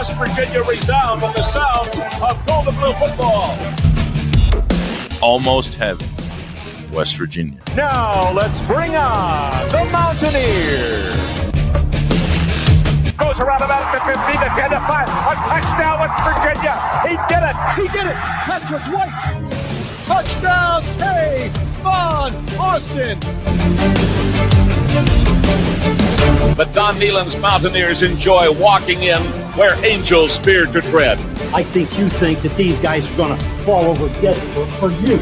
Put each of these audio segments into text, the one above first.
West Virginia resound with the sound of Golden Blue football. Almost heaven, West Virginia. Now let's bring on the Mountaineers. Goes around about the 15 to 10 to 5. A touchdown, West Virginia. He did it. He did it. Patrick White. Touchdown, Tavon Austin. But Don Nehlen's Mountaineers enjoy walking in where angels fear to tread. I think you think that these guys are going to fall over dead for you.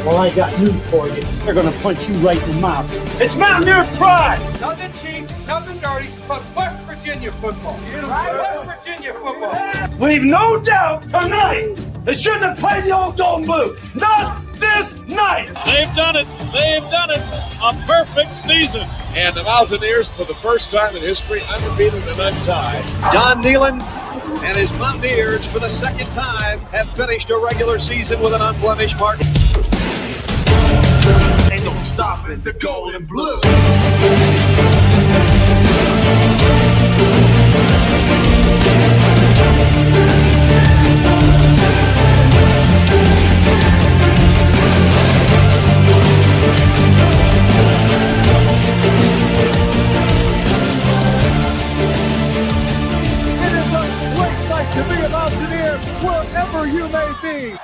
Well, I got news for you. They're going to punch you right in the mouth. It's Mountaineer pride. Nothing cheap, nothing dirty, but West Virginia football. West Virginia football. We've no doubt tonight they shouldn't have played the old Golden Blue. Not this night. They've done it. They've done it. A perfect season. And the Mountaineers, for the first time in history, undefeated and untied. Don Nehlen and his Mountaineers, for the second time, have finished a regular season with an unblemished mark. Ain't no stopping the Golden Blue. It is a great night to be a Mountaineer wherever you may be.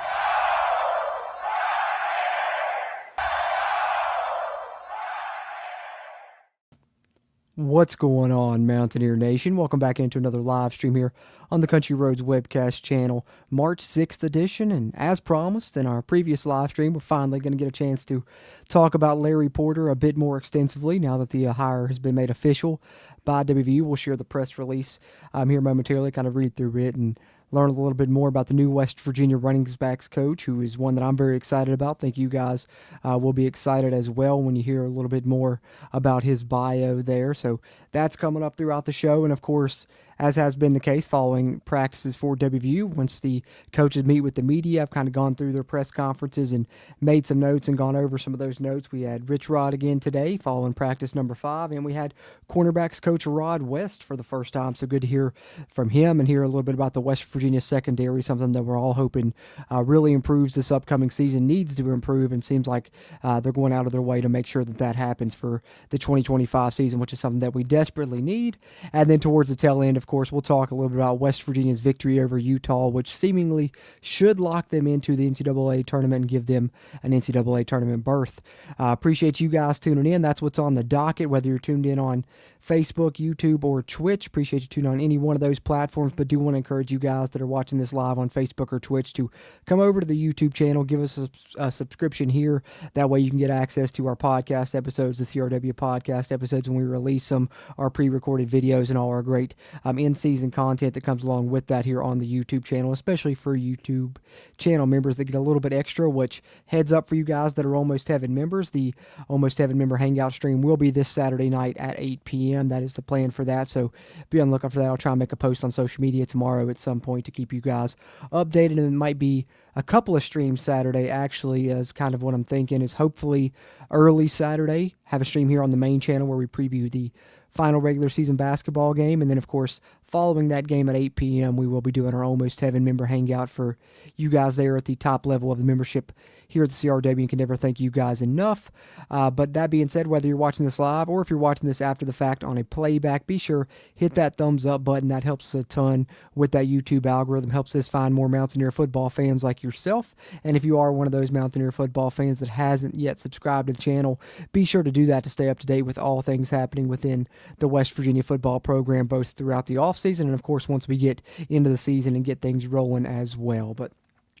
What's going on, Mountaineer Nation? Welcome back into another live stream here on the Country Roads webcast channel, March 6th edition. And as promised in our previous live stream, we're finally going to get a chance to talk about Larry Porter a bit more extensively now that the hire has been made official by WVU. We'll share the press release here momentarily, kind of read through it and learn a little bit more about the new West Virginia running backs coach, who is one that I'm very excited about. I think you guys will be excited as well when you hear a little bit more about his bio there. So that's coming up throughout the show. And, of course, as has been the case following practices for WVU, once the coaches meet with the media, I've kind of gone through their press conferences and made some notes and gone over some of those notes. We had Rich Rod again today following practice number 5, and we had cornerbacks coach Rod West for the first time. So good to hear from him and hear a little bit about the West Virginia secondary, something that we're all hoping really improves this upcoming season, needs to improve, and seems like they're going out of their way to make sure that that happens for the 2025 season, which is something that we desperately need. And then towards the tail end, of course, we'll talk a little bit about West Virginia's victory over Utah, which seemingly should lock them into the NCAA tournament and give them an NCAA tournament berth. Appreciate you guys tuning in. That's what's on the docket, whether you're tuned in on Facebook, YouTube, or Twitch. Appreciate you tuning on any one of those platforms, but do want to encourage you guys that are watching this live on Facebook or Twitch to come over to the YouTube channel, give us a subscription here. That way you can get access to our podcast episodes, the CRW podcast episodes when we release them, our pre-recorded videos, and all our great in-season content that comes along with that here on the YouTube channel, especially for YouTube channel members that get a little bit extra, which heads up for you guys that are Almost Heaven members. The Almost Heaven member hangout stream will be this Saturday night at 8 p.m. That is the plan for that, so be on the lookout for that. I'll try and make a post on social media tomorrow at some point to keep you guys updated, and it might be a couple of streams Saturday, actually, as kind of what I'm thinking is hopefully early Saturday, have a stream here on the main channel where we preview the final regular season basketball game, and then, of course, following that game at 8 p.m., we will be doing our Almost Heaven member hangout for you guys there at the top level of the membership here at the CRW, and can never thank you guys enough. But that being said, whether you're watching this live or if you're watching this after the fact on a playback, be sure hit that thumbs up button. That helps a ton with that YouTube algorithm, helps us find more Mountaineer football fans like yourself. And if you are one of those Mountaineer football fans that hasn't yet subscribed to the channel, be sure to do that to stay up to date with all things happening within the West Virginia football program, both throughout the offseason and, of course, once we get into the season and get things rolling as well. But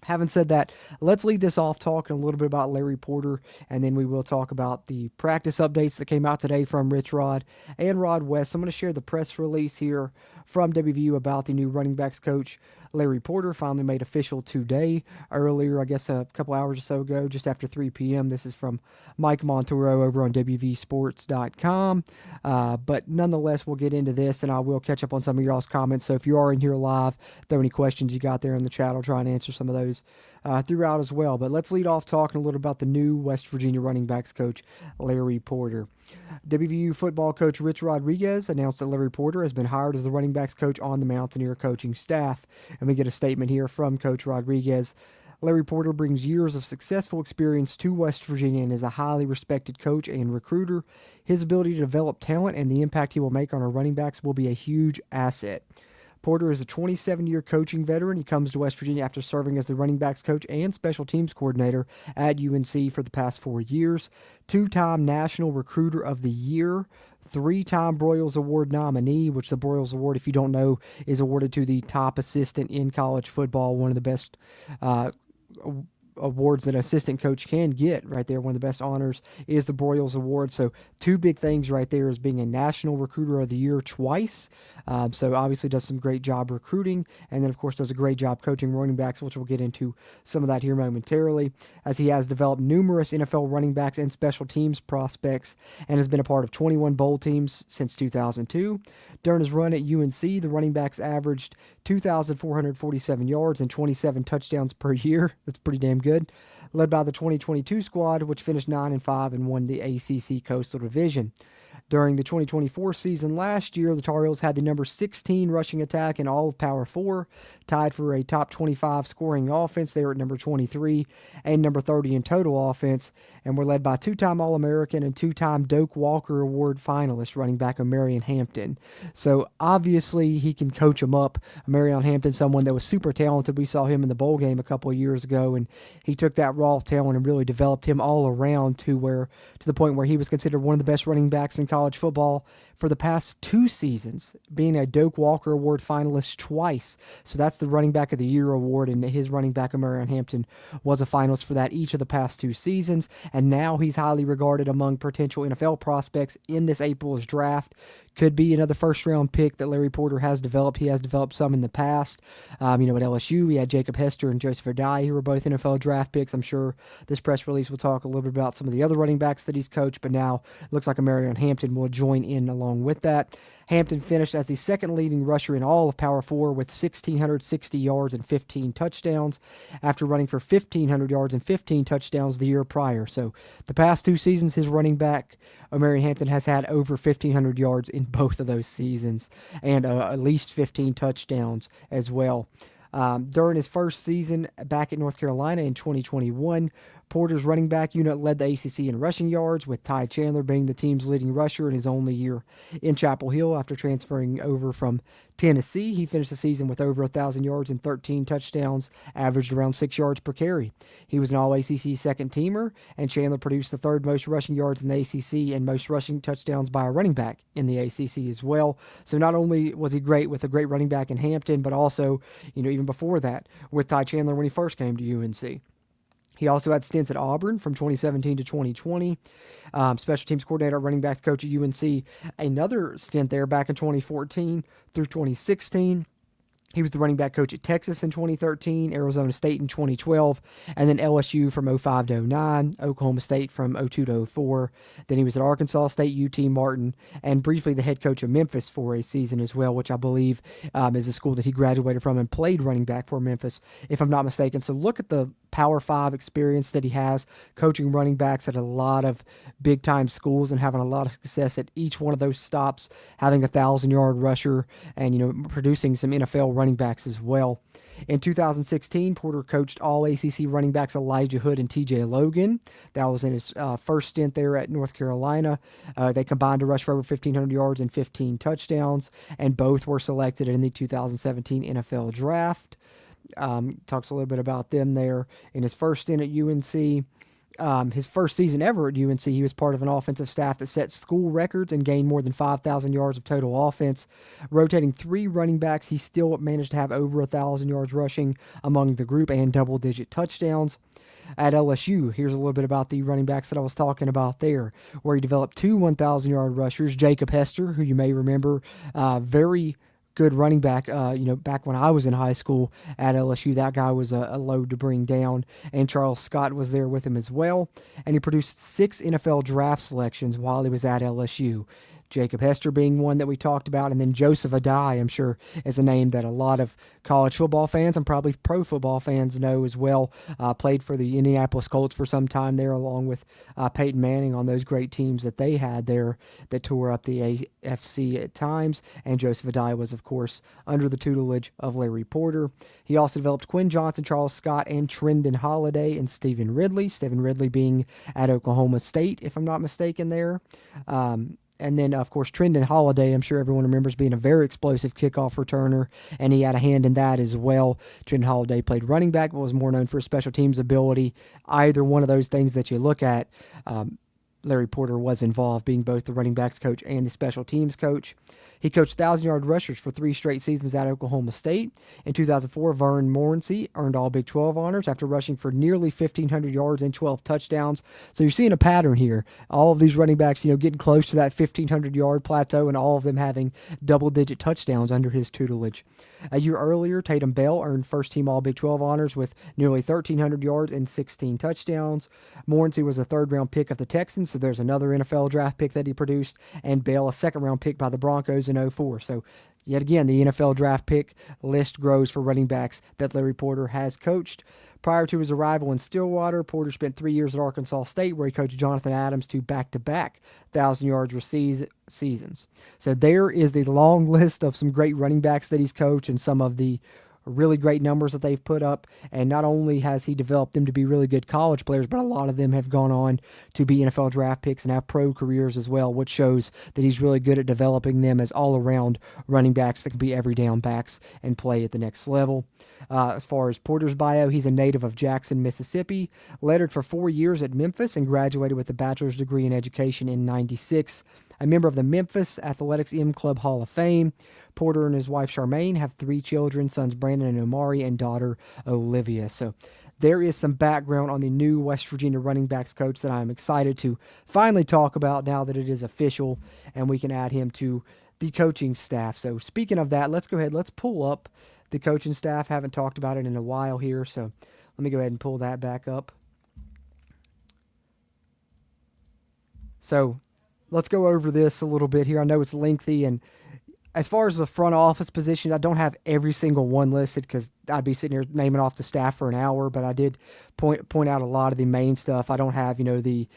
having said that, let's lead this off talking a little bit about Larry Porter, and then we will talk about the practice updates that came out today from Rich Rod and Rod West. I'm going to share the press release here from WVU about the new running backs coach, Larry Porter, finally made official today. Earlier, I guess a couple hours or so ago, just after 3 p.m. This is from Mike Montoro over on WVSports.com. But nonetheless, we'll get into this, and I will catch up on some of y'all's comments. So if you are in here live, throw any questions you got there in the chat. I'll try and answer some of those throughout as well. But let's lead off talking a little about the new West Virginia running backs coach, Larry Porter. WVU football coach Rich Rodriguez announced that Larry Porter has been hired as the running backs coach on the Mountaineer coaching staff. And we get a statement here from Coach Rodriguez. Larry Porter brings years of successful experience to West Virginia and is a highly respected coach and recruiter. His ability to develop talent and the impact he will make on our running backs will be a huge asset. Porter is a 27-year coaching veteran. He comes to West Virginia after serving as the running backs coach and special teams coordinator at UNC for the past 4 years. Two-time National Recruiter of the Year, three-time Broyles Award nominee, which the Broyles Award, if you don't know, is awarded to the top assistant in college football, one of the best awards that an assistant coach can get right there. One of the best honors is the Broyles Award. So two big things right there is being a National Recruiter of the Year twice. So obviously does some great job recruiting, and then of course does a great job coaching running backs, which we'll get into some of that here momentarily, as he has developed numerous NFL running backs and special teams prospects and has been a part of 21 bowl teams since 2002. During his run at UNC, the running backs averaged 2,447 yards and 27 touchdowns per year. That's pretty damn good. Led by the 2022 squad, which finished 9-5 and won the ACC Coastal Division. During the 2024 season last year, the Tar Heels had the number 16 rushing attack in all of Power 4, tied for a top 25 scoring offense. They were at number 23 and number 30 in total offense, and were led by two-time All-American and two-time Doak Walker Award finalist running back Marion Hampton. So obviously he can coach them up. Marion Hampton, someone that was super talented. We saw him in the bowl game a couple of years ago, and he took that raw talent and really developed him all around to the point where he was considered one of the best running backs in college football for the past 2 seasons, being a Doak Walker Award finalist twice. So that's the Running Back of the Year award, and his running back, Marion Hampton, was a finalist for that each of the past 2 seasons, and now he's highly regarded among potential NFL prospects in this April's draft. Could be another first-round pick that Larry Porter has developed. He has developed some in the past. At LSU, he had Jacob Hester and Joseph Erdai, who were both NFL draft picks. I'm sure this press release will talk a little bit about some of the other running backs that he's coached, but now it looks like Marion Hampton will join in along with that. Hampton finished as the second leading rusher in all of Power 4 with 1,660 yards and 15 touchdowns after running for 1,500 yards and 15 touchdowns the year prior. So the past 2 seasons, his running back, Marion Hampton, has had over 1,500 yards in both of those seasons and at least 15 touchdowns as well. During his first season back at North Carolina in 2021, Porter's running back unit led the ACC in rushing yards, with Ty Chandler being the team's leading rusher in his only year in Chapel Hill after transferring over from Tennessee. He finished the season with over 1,000 yards and 13 touchdowns, averaged around 6 yards per carry. He was an All-ACC second-teamer, and Chandler produced the third most rushing yards in the ACC and most rushing touchdowns by a running back in the ACC as well. So not only was he great with a great running back in Hampton, but also, even before that, with Ty Chandler when he first came to UNC. He also had stints at Auburn from 2017 to 2020. Special teams coordinator, running backs coach at UNC. Another stint there back in 2014 through 2016. He was the running back coach at Texas in 2013, Arizona State in 2012, and then LSU from 05 to 09, Oklahoma State from 02 to 04. Then he was at Arkansas State, UT Martin, and briefly the head coach of Memphis for a season as well, which I believe is a school that he graduated from and played running back for Memphis, if I'm not mistaken. So look at the Power 5 experience that he has, coaching running backs at a lot of big-time schools and having a lot of success at each one of those stops, having a 1,000-yard rusher and, producing some NFL running backs as well. In 2016, Porter coached All-ACC running backs Elijah Hood and TJ Logan. That was in his first stint there at North Carolina. They combined to rush for over 1,500 yards and 15 touchdowns, and both were selected in the 2017 NFL Draft. Talks a little bit about them there. In his first stint at UNC, his first season ever at UNC, he was part of an offensive staff that set school records and gained more than 5,000 yards of total offense. Rotating 3 running backs, he still managed to have over 1,000 yards rushing among the group and double-digit touchdowns. At LSU, here's a little bit about the running backs that I was talking about there, where he developed 2 1,000-yard rushers. Jacob Hester, who you may remember, very good running back, back when I was in high school at LSU. That guy was a load to bring down, and Charles Scott was there with him as well, and he produced 6 NFL draft selections while he was at LSU. Jacob Hester being one that we talked about, and then Joseph Adai, I'm sure, is a name that a lot of college football fans and probably pro football fans know as well. Played for the Indianapolis Colts for some time there, along with Peyton Manning on those great teams that they had there that tore up the AFC at times. And Joseph Adai was, of course, under the tutelage of Larry Porter. He also developed Quinn Johnson, Charles Scott, and Trendon Holiday and Stephen Ridley. Stephen Ridley being at Oklahoma State, if I'm not mistaken there. And then, of course, Trendon Holiday, I'm sure everyone remembers being a very explosive kickoff returner, and he had a hand in that as well. Trendon Holiday played running back, but was more known for his special teams ability. Either one of those things that you look at, Larry Porter was involved, being both the running backs coach and the special teams coach. He coached 1,000-yard rushers for 3 straight seasons at Oklahoma State. In 2004, Vern Morency earned all Big 12 honors after rushing for nearly 1,500 yards and 12 touchdowns. So you're seeing a pattern here. All of these running backs, getting close to that 1,500-yard plateau, and all of them having double-digit touchdowns under his tutelage. A year earlier, Tatum Bell earned first-team All-Big 12 honors with nearly 1,300 yards and 16 touchdowns. Morency was a third-round pick of the Texans, so there's another NFL draft pick that he produced, and Bell, a second-round pick by the Broncos in 2004. So yet again, the NFL draft pick list grows for running backs that Larry Porter has coached. Prior to his arrival in Stillwater, Porter spent 3 years at Arkansas State, where he coached Jonathan Adams to back-to-back 1,000-yard seasons. So there is the long list of some great running backs that he's coached and some of the really great numbers that they've put up. And not only has he developed them to be really good college players, but a lot of them have gone on to be NFL draft picks and have pro careers as well, which shows that he's really good at developing them as all-around running backs that can be every down backs and play at the next level. As far as Porter's bio, he's a native of Jackson, Mississippi, lettered for 4 years at Memphis, and graduated with a bachelor's degree in education in '96. A member of the Memphis Athletics M Club Hall of Fame. Porter and his wife Charmaine have 3 children, sons Brandon and Omari, and daughter Olivia. So there is some background on the new West Virginia running backs coach that I'm excited to finally talk about now that it is official and we can add him to the coaching staff. So speaking of that, let's go ahead, let's pull up the coaching staff. Haven't talked about it in a while here, so let me go ahead and pull that back up. So let's go over this a little bit here. I know it's lengthy, and as far as the front office positions, I don't have every single one listed because I'd be sitting here naming off the staff for an hour, but I did point out a lot of the main stuff. I don't have, the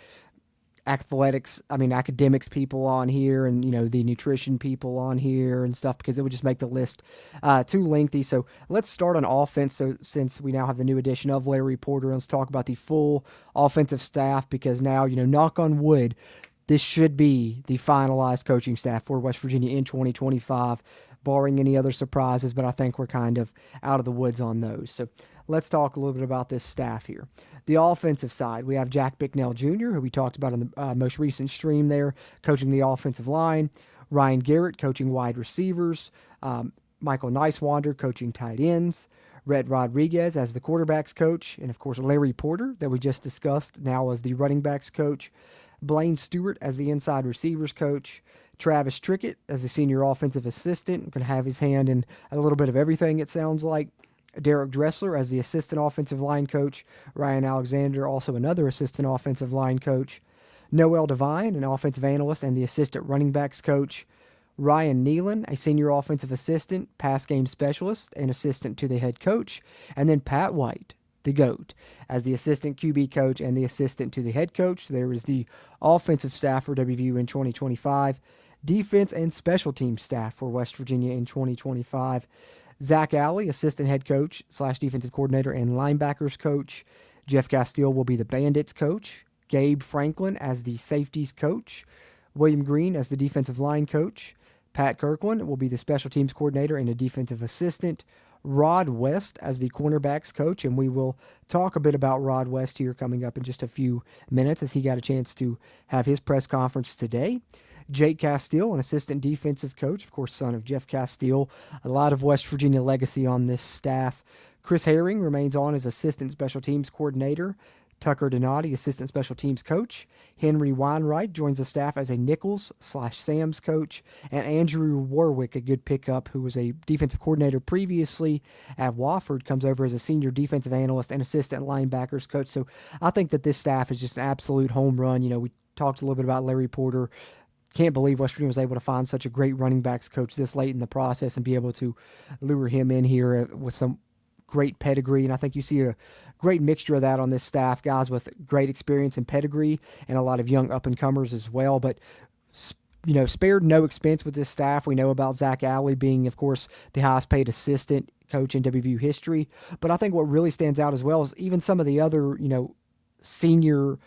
academics people on here and, the nutrition people on here and stuff because it would just make the list too lengthy. So let's start on offense. So since we now have the new addition of Larry Porter, let's talk about the full offensive staff because now, knock on wood, this should be the finalized coaching staff for West Virginia in 2025, barring any other surprises, but I think we're kind of out of the woods on those. So let's talk a little bit about this staff here. The offensive side, we have Jack Bicknell Jr., who we talked about in the most recent stream there, coaching the offensive line. Ryan Garrett, coaching wide receivers. Michael Nicewander, coaching tight ends. Rhett Rodriguez as the quarterbacks coach. And, of course, Larry Porter, that we just discussed, now as the running backs coach. Blaine Stewart as the inside receivers coach. Travis Trickett as the senior offensive assistant. Going to have his hand in a little bit of everything, it sounds like. Derek Dressler as the assistant offensive line coach. Ryan Alexander, also another assistant offensive line coach. Noel Devine, an offensive analyst and the assistant running backs coach. Ryan Nealon, a senior offensive assistant, pass game specialist, and assistant to the head coach. And then Pat White, the GOAT, as the assistant QB coach and the assistant to the head coach. There is the offensive staff for WVU in 2025. Defense and special team staff for West Virginia in 2025. Zach Alley, assistant head coach / defensive coordinator and linebackers coach. Jeff Castile will be the Bandits coach. Gabe Franklin as the safeties coach. William Green as the defensive line coach. Pat Kirkland will be the special teams coordinator and a defensive assistant. Rod West as the cornerbacks coach, and we will talk a bit about Rod West here coming up in just a few minutes as he got a chance to have his press conference today. Jake Castile, an assistant defensive coach, of course, son of Jeff Castile. A lot of West Virginia legacy on this staff. Chris Herring remains on as assistant special teams coordinator. Tucker Donati, assistant special teams coach. Henry Weinreich joins the staff as a Nichols / Sam's coach. And Andrew Warwick, a good pickup, who was a defensive coordinator previously at Wofford, comes over as a senior defensive analyst and assistant linebackers coach. So I think that this staff is just an absolute home run. We talked a little bit about Larry Porter can't believe West Virginia was able to find such a great running backs coach this late in the process and be able to lure him in here with some great pedigree. And I think you see a great mixture of that on this staff, guys with great experience and pedigree and a lot of young up-and-comers as well. But spared no expense with this staff. We know about Zach Alley being, of course, the highest paid assistant coach in WVU history. But I think what really stands out as well is even some of the other, senior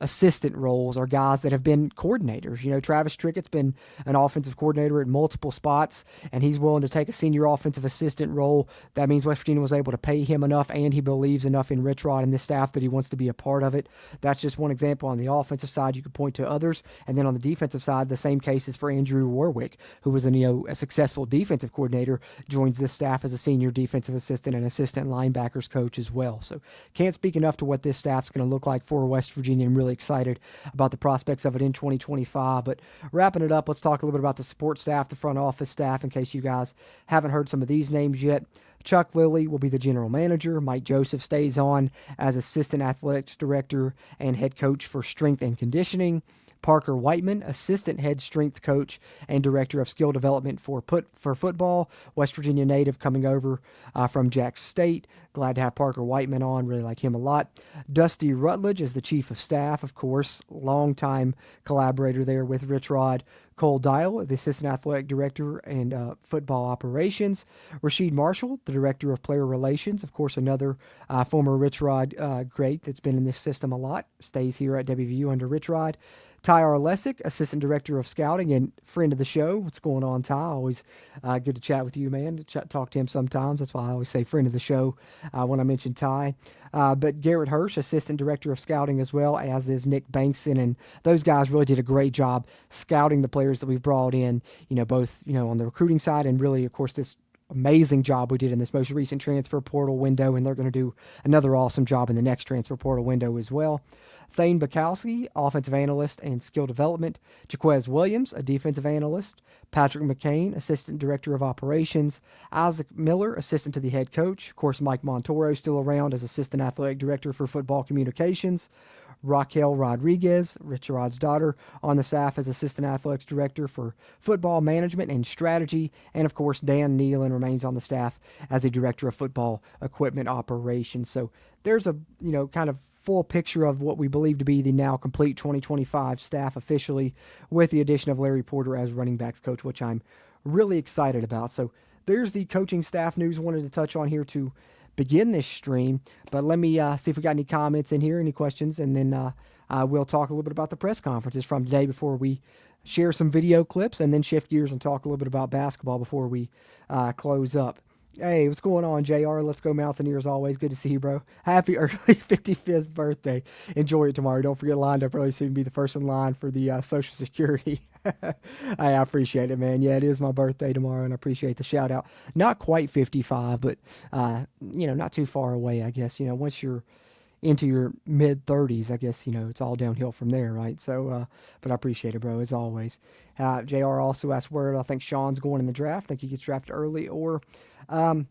assistant roles are guys that have been coordinators. Travis Trickett's been an offensive coordinator at multiple spots, and he's willing to take a senior offensive assistant role. That means West Virginia was able to pay him enough, and he believes enough in Rich Rod and this staff that he wants to be a part of it. That's just one example. On the offensive side, you could point to others, and then on the defensive side, the same case is for Andrew Warwick, who was a successful defensive coordinator, joins this staff as a senior defensive assistant and assistant linebackers coach as well. So can't speak enough to what this staff's going to look like for West Virginia, and really excited about the prospects of it in 2025. But wrapping it up, let's talk a little bit about the support staff, the front office staff, in case you guys haven't heard some of these names yet. Chuck Lilly will be the general manager. Mike Joseph stays on as assistant athletics director and head coach for strength and conditioning. Parker Whiteman, assistant head strength coach and director of skill development for football. West Virginia native coming over from Jack State. Glad to have Parker Whiteman on. Really like him a lot. Dusty Rutledge is the chief of staff, of course, longtime collaborator there with Rich Rod. Cole Dial, the assistant athletic director and football operations. Rasheed Marshall, the director of player relations, of course, another former Rich Rod great that's been in this system a lot. Stays here at WVU under Rich Rod. Ty Arlesic, assistant director of scouting and friend of the show. What's going on, Ty? Always good to chat with you, man. Talk to him sometimes. That's why I always say friend of the show when I mention Ty. But Garrett Hirsch, assistant director of scouting as well, as is Nick Bankson. And those guys really did a great job scouting the players that we've brought in, both, on the recruiting side and really, of course, this amazing job we did in this most recent transfer portal window, and they're going to do another awesome job in the next transfer portal window as well. Thane Bukowski, offensive analyst and skill development. Jaquez Williams, a defensive analyst. Patrick McCain, assistant director of operations. Isaac Miller, assistant to the head coach. Of course, Mike Montoro still around as assistant athletic director for football communications. Raquel Rodriguez, Rich Rod's daughter, on the staff as assistant athletics director for football management and strategy. And of course, Dan Nealon remains on the staff as the director of football equipment operations. So there's a, kind of full picture of what we believe to be the now complete 2025 staff officially, with the addition of Larry Porter as running backs coach, which I'm really excited about. So there's the coaching staff news I wanted to touch on here to begin this stream, but let me see if we got any comments in here, any questions, and then we'll talk a little bit about the press conferences from today before we share some video clips, and then shift gears and talk a little bit about basketball before we close up. Hey, what's going on, JR? Let's go Mountaineers always. Good to see you, bro. Happy early 55th birthday. Enjoy it tomorrow. Don't forget, lined up really soon. Be the first in line for the Social Security. I appreciate it, man. Yeah, it is my birthday tomorrow, and I appreciate the shout out. Not quite 55, but, not too far away, I guess. Once you're into your mid 30s, I guess, it's all downhill from there, right? So, but I appreciate it, bro, as always. JR also asked where I think Sean's going in the draft. I think he gets drafted early, or, I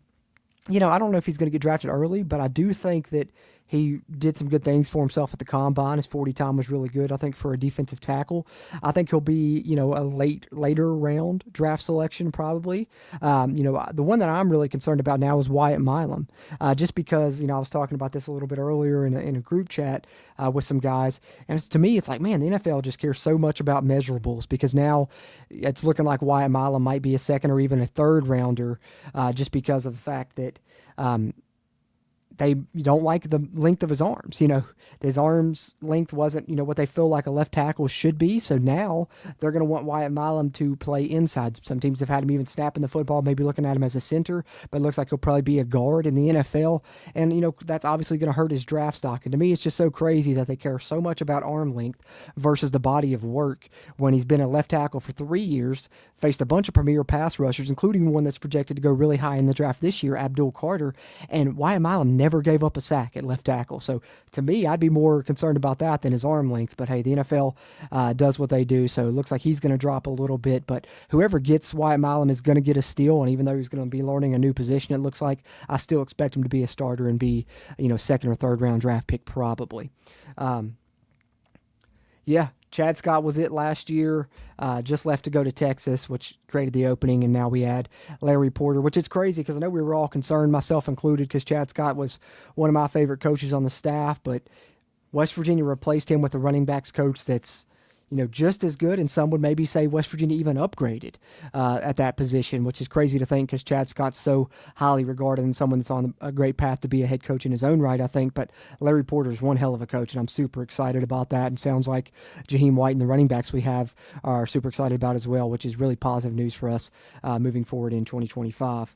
don't know if he's going to get drafted early, but I do think that he did some good things for himself at the combine. His 40 time was really good, I think, for a defensive tackle. I think he'll be, a later round draft selection probably. The one that I'm really concerned about now is Wyatt Milam, just because, I was talking about this a little bit earlier in a group chat with some guys, and to me, it's like, man, the NFL just cares so much about measurables, because now it's looking like Wyatt Milam might be a second or even a third rounder, just because of the fact that they don't like the length of his arms. His arms length wasn't, what they feel like a left tackle should be. So now they're going to want Wyatt Milam to play inside. Some teams have had him even snapping the football, maybe looking at him as a center, but it looks like he'll probably be a guard in the NFL. And, that's obviously going to hurt his draft stock. And to me, it's just so crazy that they care so much about arm length versus the body of work, when he's been a left tackle for 3 years, faced a bunch of premier pass rushers, including one that's projected to go really high in the draft this year, Abdul Carter, and Wyatt Milam never gave up a sack at left tackle. So to me, I'd be more concerned about that than his arm length. But hey, the NFL does what they do, so it looks like he's going to drop a little bit. But whoever gets Wyatt Milam is going to get a steal, and even though he's going to be learning a new position, it looks like, I still expect him to be a starter and be, second or third round draft pick probably. Yeah, Chad Scott was it last year. Just left to go to Texas, which created the opening, and now we add Larry Porter, which is crazy because I know we were all concerned, myself included, because Chad Scott was one of my favorite coaches on the staff, but West Virginia replaced him with a running backs coach that's just as good, and some would maybe say West Virginia even upgraded at that position, which is crazy to think because Chad Scott's so highly regarded and someone that's on a great path to be a head coach in his own right, I think. But Larry Porter is one hell of a coach, and I'm super excited about that. And sounds like Jaheim White and the running backs we have are super excited about as well, which is really positive news for us moving forward in 2025.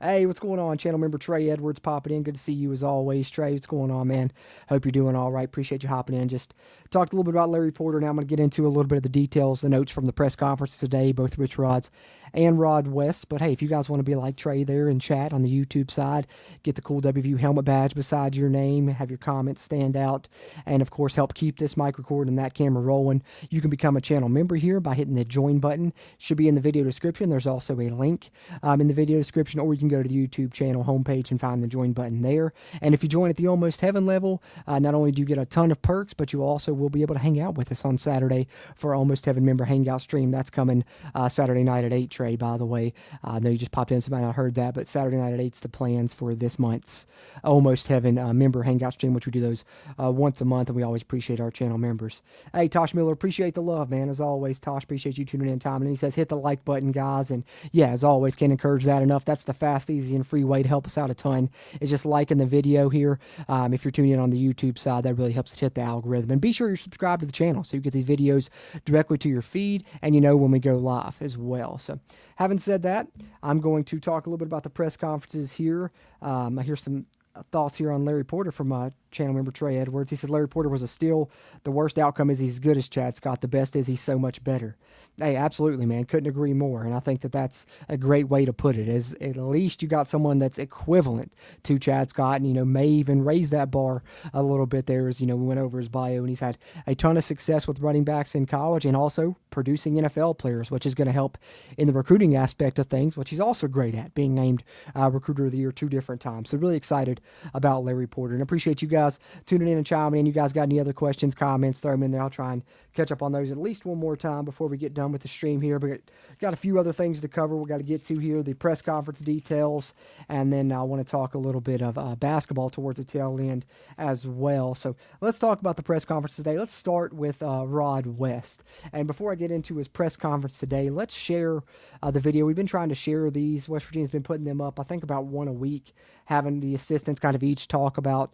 Hey, what's going on? Channel member Trey Edwards popping in. Good to see you as always. Trey, what's going on, man? Hope you're doing all right. Appreciate you hopping in. Just talked a little bit about Larry Porter. Now I'm going to get into a little bit of the details, the notes from the press conference today, both Rich Rod's and Rod West. But hey, if you guys want to be like Trey there and chat on the YouTube side, get the cool WVU helmet badge beside your name, have your comments stand out, and of course help keep this mic record and that camera rolling, you can become a channel member here by hitting the join button. Should be in the video description. There's also a link in the video description, or you can go to the YouTube channel homepage and find the join button there. And if you join at the Almost Heaven level, not only do you get a ton of perks, but you also will be able to hang out with us on Saturday for our Almost Heaven member hangout stream. That's coming Saturday night at 8, Trey, by the way. I know you just popped in, so you might not heard that, but Saturday night at 8's the plans for this month's Almost Heaven member hangout stream, which we do those once a month, and we always appreciate our channel members. Hey, Tosh Miller, appreciate the love, man. As always, Tosh, appreciate you tuning in time. And he says, hit the like button, guys. And yeah, as always, can't encourage that enough. That's the fast, easy, and free way to help us out a ton, is just liking the video here. If you're tuning in on the YouTube side, that really helps to hit the algorithm. And be sure you're subscribed to the channel so you get these videos directly to your feed, and when we go live as well. So having said that, I'm going to talk a little bit about the press conferences here. I hear some thoughts here on Larry Porter from channel member Trey Edwards. He said Larry Porter was a steal. The worst outcome is he's as good as Chad Scott. The best is he's so much better. Hey, absolutely, man. Couldn't agree more. And I think that that's a great way to put it, is at least you got someone that's equivalent to Chad Scott and, may even raise that bar a little bit there as, we went over his bio, and he's had a ton of success with running backs in college and also producing NFL players, which is going to help in the recruiting aspect of things, which he's also great at, being named Recruiter of the Year 2 different times. So really excited about Larry Porter, and appreciate you guys tuning in and chiming in. You guys got any other questions, comments, throw them in there. I'll try and catch up on those at least one more time before we get done with the stream here. But got a few other things to cover. We got to get to here, the press conference details, and then I want to talk a little bit of basketball towards the tail end as well. So let's talk about the press conference today. Let's start with Rod West. And before I get into his press conference today, let's share the video. We've been trying to share these. West Virginia's been putting them up, I think, about one a week, having the assistants kind of each talk about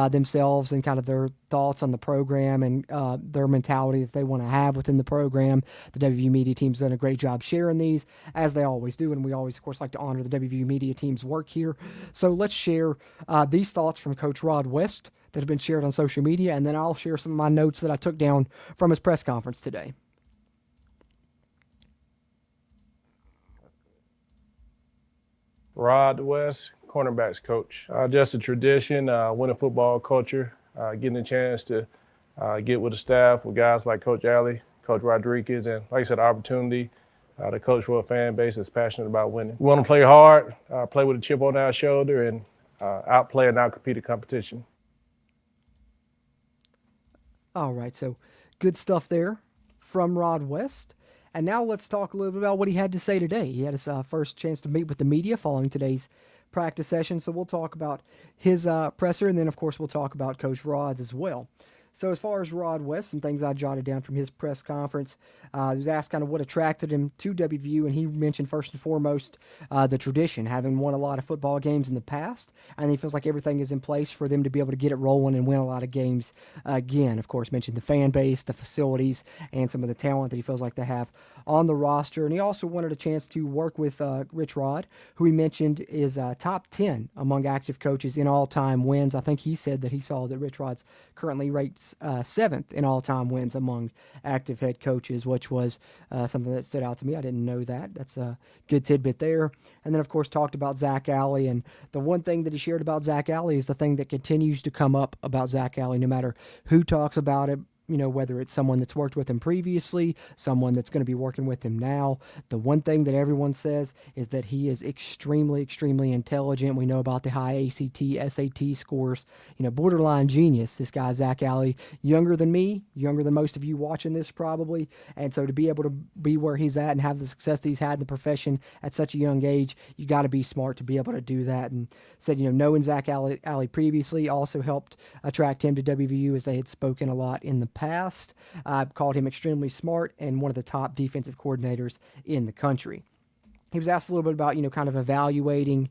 themselves and kind of their thoughts on the program and their mentality that they want to have within the program. The WVU media team's done a great job sharing these, as they always do, and we always, of course, like to honor the WVU media team's work here. So let's share these thoughts from Coach Rod West that have been shared on social media, and then I'll share some of my notes that I took down from his press conference today. Rod West, cornerbacks coach. Just a tradition, winning football culture, getting a chance to get with the staff, with guys like Coach Alley, Coach Rodriguez, and like I said, opportunity to coach for a fan base that's passionate about winning. We want to play hard, play with a chip on our shoulder, and outplay and outcompete the competition. All right, so good stuff there from Rod West. And now let's talk a little bit about what he had to say today. He had his first chance to meet with the media following today's practice session. So we'll talk about his presser, and then, of course, we'll talk about Coach Rod's as well. So as far as Rod West, some things I jotted down from his press conference. He was asked kind of what attracted him to WVU, and he mentioned first and foremost the tradition, having won a lot of football games in the past, and he feels like everything is in place for them to be able to get it rolling and win a lot of games again. Of course, mentioned the fan base, the facilities, and some of the talent that he feels like they have on the roster. And he also wanted a chance to work with Rich Rod, who he mentioned is top 10 among active coaches in all-time wins. I think he said that he saw that Rich Rod's currently rates 7th in all-time wins among active head coaches, which was something that stood out to me. I didn't know that. That's a good tidbit there. And then, of course, talked about Zach Alley. And the one thing that he shared about Zach Alley is the thing that continues to come up about Zach Alley, no matter who talks about it, whether it's someone that's worked with him previously, someone that's going to be working with him now. The one thing that everyone says is that he is extremely, extremely intelligent. We know about the high ACT, SAT scores, borderline genius. This guy, Zach Alley, younger than me, younger than most of you watching this probably. And so to be able to be where he's at and have the success that he's had in the profession at such a young age, you got to be smart to be able to do that. And said, knowing Zach Alley previously also helped attract him to WVU, as they had spoken a lot in the past. Called him extremely smart and one of the top defensive coordinators in the country. He was asked a little bit about, kind of evaluating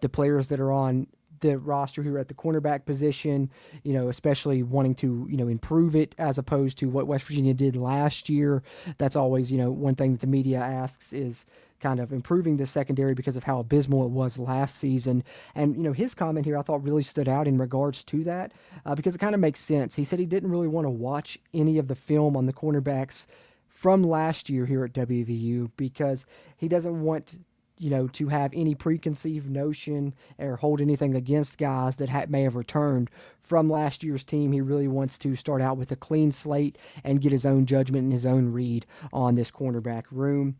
the players that are on the roster who are at the cornerback position, especially wanting to, improve it as opposed to what West Virginia did last year. That's always, one thing that the media asks is kind of improving the secondary because of how abysmal it was last season. And, his comment here I thought really stood out in regards to that because it kind of makes sense. He said he didn't really want to watch any of the film on the cornerbacks from last year here at WVU because he doesn't want to have any preconceived notion or hold anything against guys that may have returned from last year's team. He really wants to start out with a clean slate and get his own judgment and his own read on this cornerback room.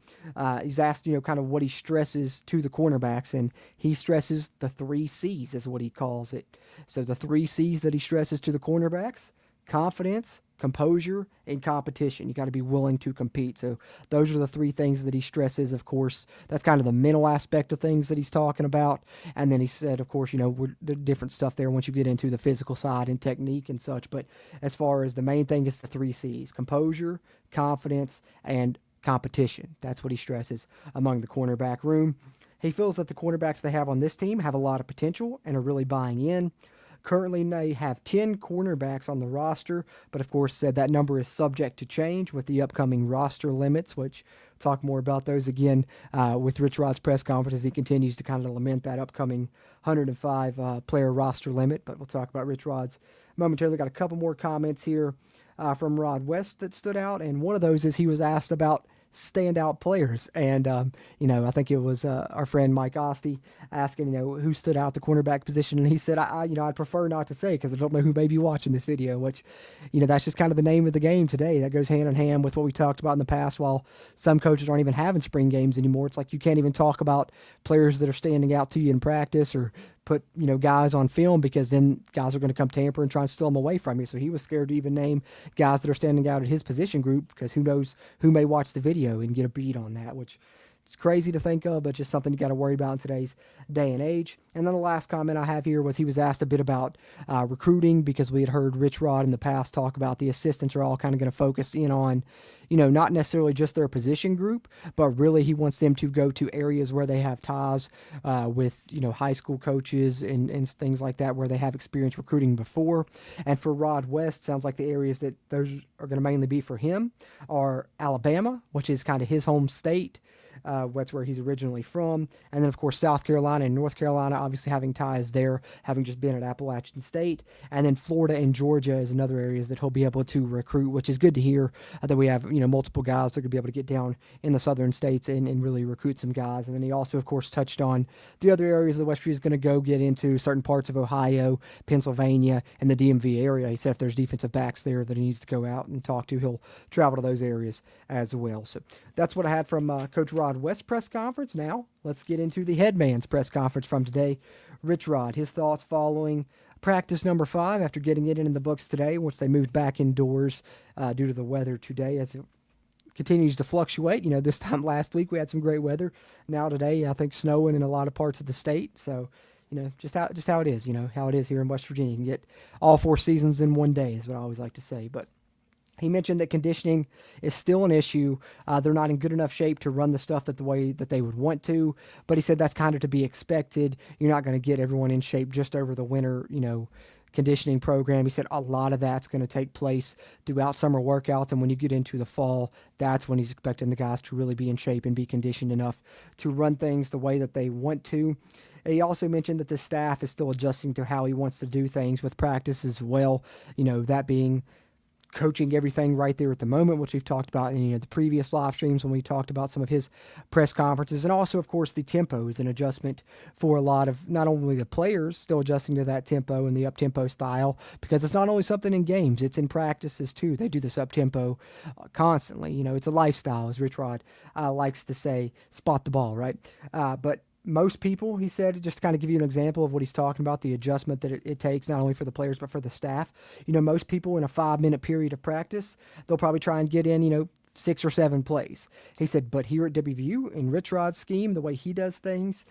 He's asked, kind of what he stresses to the cornerbacks, and he stresses the 3 C's is what he calls it. So the 3 C's that he stresses to the cornerbacks: confidence, composure, and competition. You got to be willing to compete. So those are the 3 things that he stresses. Of course, that's kind of the mental aspect of things that he's talking about. And then he said, of course, the different stuff there once you get into the physical side and technique and such. But as far as the main thing, it's the 3 C's: composure, confidence, and competition. That's what he stresses among the cornerback room. He feels that the cornerbacks they have on this team have a lot of potential and are really buying in. Currently, they have 10 cornerbacks on the roster, but of course said that number is subject to change with the upcoming roster limits, which we'll talk more about those again with Rich Rod's press conference as he continues to kind of lament that upcoming 105 player roster limit. But we'll talk about Rich Rod's momentarily. Got a couple more comments here from Rod West that stood out, and one of those is he was asked about standout players. And, I think it was our friend Mike Ostie asking, who stood out the cornerback position. And he said, I'd prefer not to say because I don't know who may be watching this video, which, that's just kind of the name of the game today. That goes hand in hand with what we talked about in the past. While some coaches aren't even having spring games anymore, it's like you can't even talk about players that are standing out to you in practice or put, guys on film because then guys are going to come tamper and try and steal them away from you. So he was scared to even name guys that are standing out at his position group because who knows who may watch the video and get a beat on that, which it's crazy to think of, but just something you got to worry about in today's day and age. And then the last comment I have here was he was asked a bit about recruiting because we had heard Rich Rod in the past talk about the assistants are all kind of going to focus in on, not necessarily just their position group, but really he wants them to go to areas where they have ties with, high school coaches and things like that where they have experience recruiting before. And for Rod West, sounds like the areas that those are going to mainly be for him are Alabama, which is kind of his home state. That's where he's originally from. And then, of course, South Carolina and North Carolina, obviously having ties there, having just been at Appalachian State. And then Florida and Georgia is another areas that he'll be able to recruit, which is good to hear that we have, multiple guys that could be able to get down in the southern states and really recruit some guys. And then he also, of course, touched on the other areas that West Virginia is going to go get into, certain parts of Ohio, Pennsylvania, and the DMV area. He said if there's defensive backs there that he needs to go out and talk to, he'll travel to those areas as well. So that's what I had from Coach Rod West press conference. Now let's get into the head man's press conference from today. Rich Rod, his thoughts following practice number 5 after getting it in the books today, which they moved back indoors due to the weather today as it continues to fluctuate. This time last week we had some great weather. Now today I think snowing in a lot of parts of the state. So just how it is, how it is here in West Virginia. You can get all 4 seasons in one day is what I always like to say. But he mentioned that conditioning is still an issue. They're not in good enough shape to run the stuff the way that they would want to, but he said that's kind of to be expected. You're not going to get everyone in shape just over the winter, conditioning program. He said a lot of that's going to take place throughout summer workouts, and when you get into the fall, that's when he's expecting the guys to really be in shape and be conditioned enough to run things the way that they want to. He also mentioned that the staff is still adjusting to how he wants to do things with practice as well, that being coaching everything right there at the moment, which we've talked about in the previous live streams when we talked about some of his press conferences. And also, of course, the tempo is an adjustment for a lot of not only the players still adjusting to that tempo and the up-tempo style, because it's not only something in games, it's in practices too. They do this up-tempo constantly. It's a lifestyle, as Rich Rod likes to say, spot the ball, right? But most people, he said, just to kind of give you an example of what he's talking about, the adjustment that it takes not only for the players but for the staff. Most people in a 5-minute period of practice, they'll probably try and get in, 6 or 7 plays. He said, but here at WVU, in Rich Rod's scheme, the way he does things,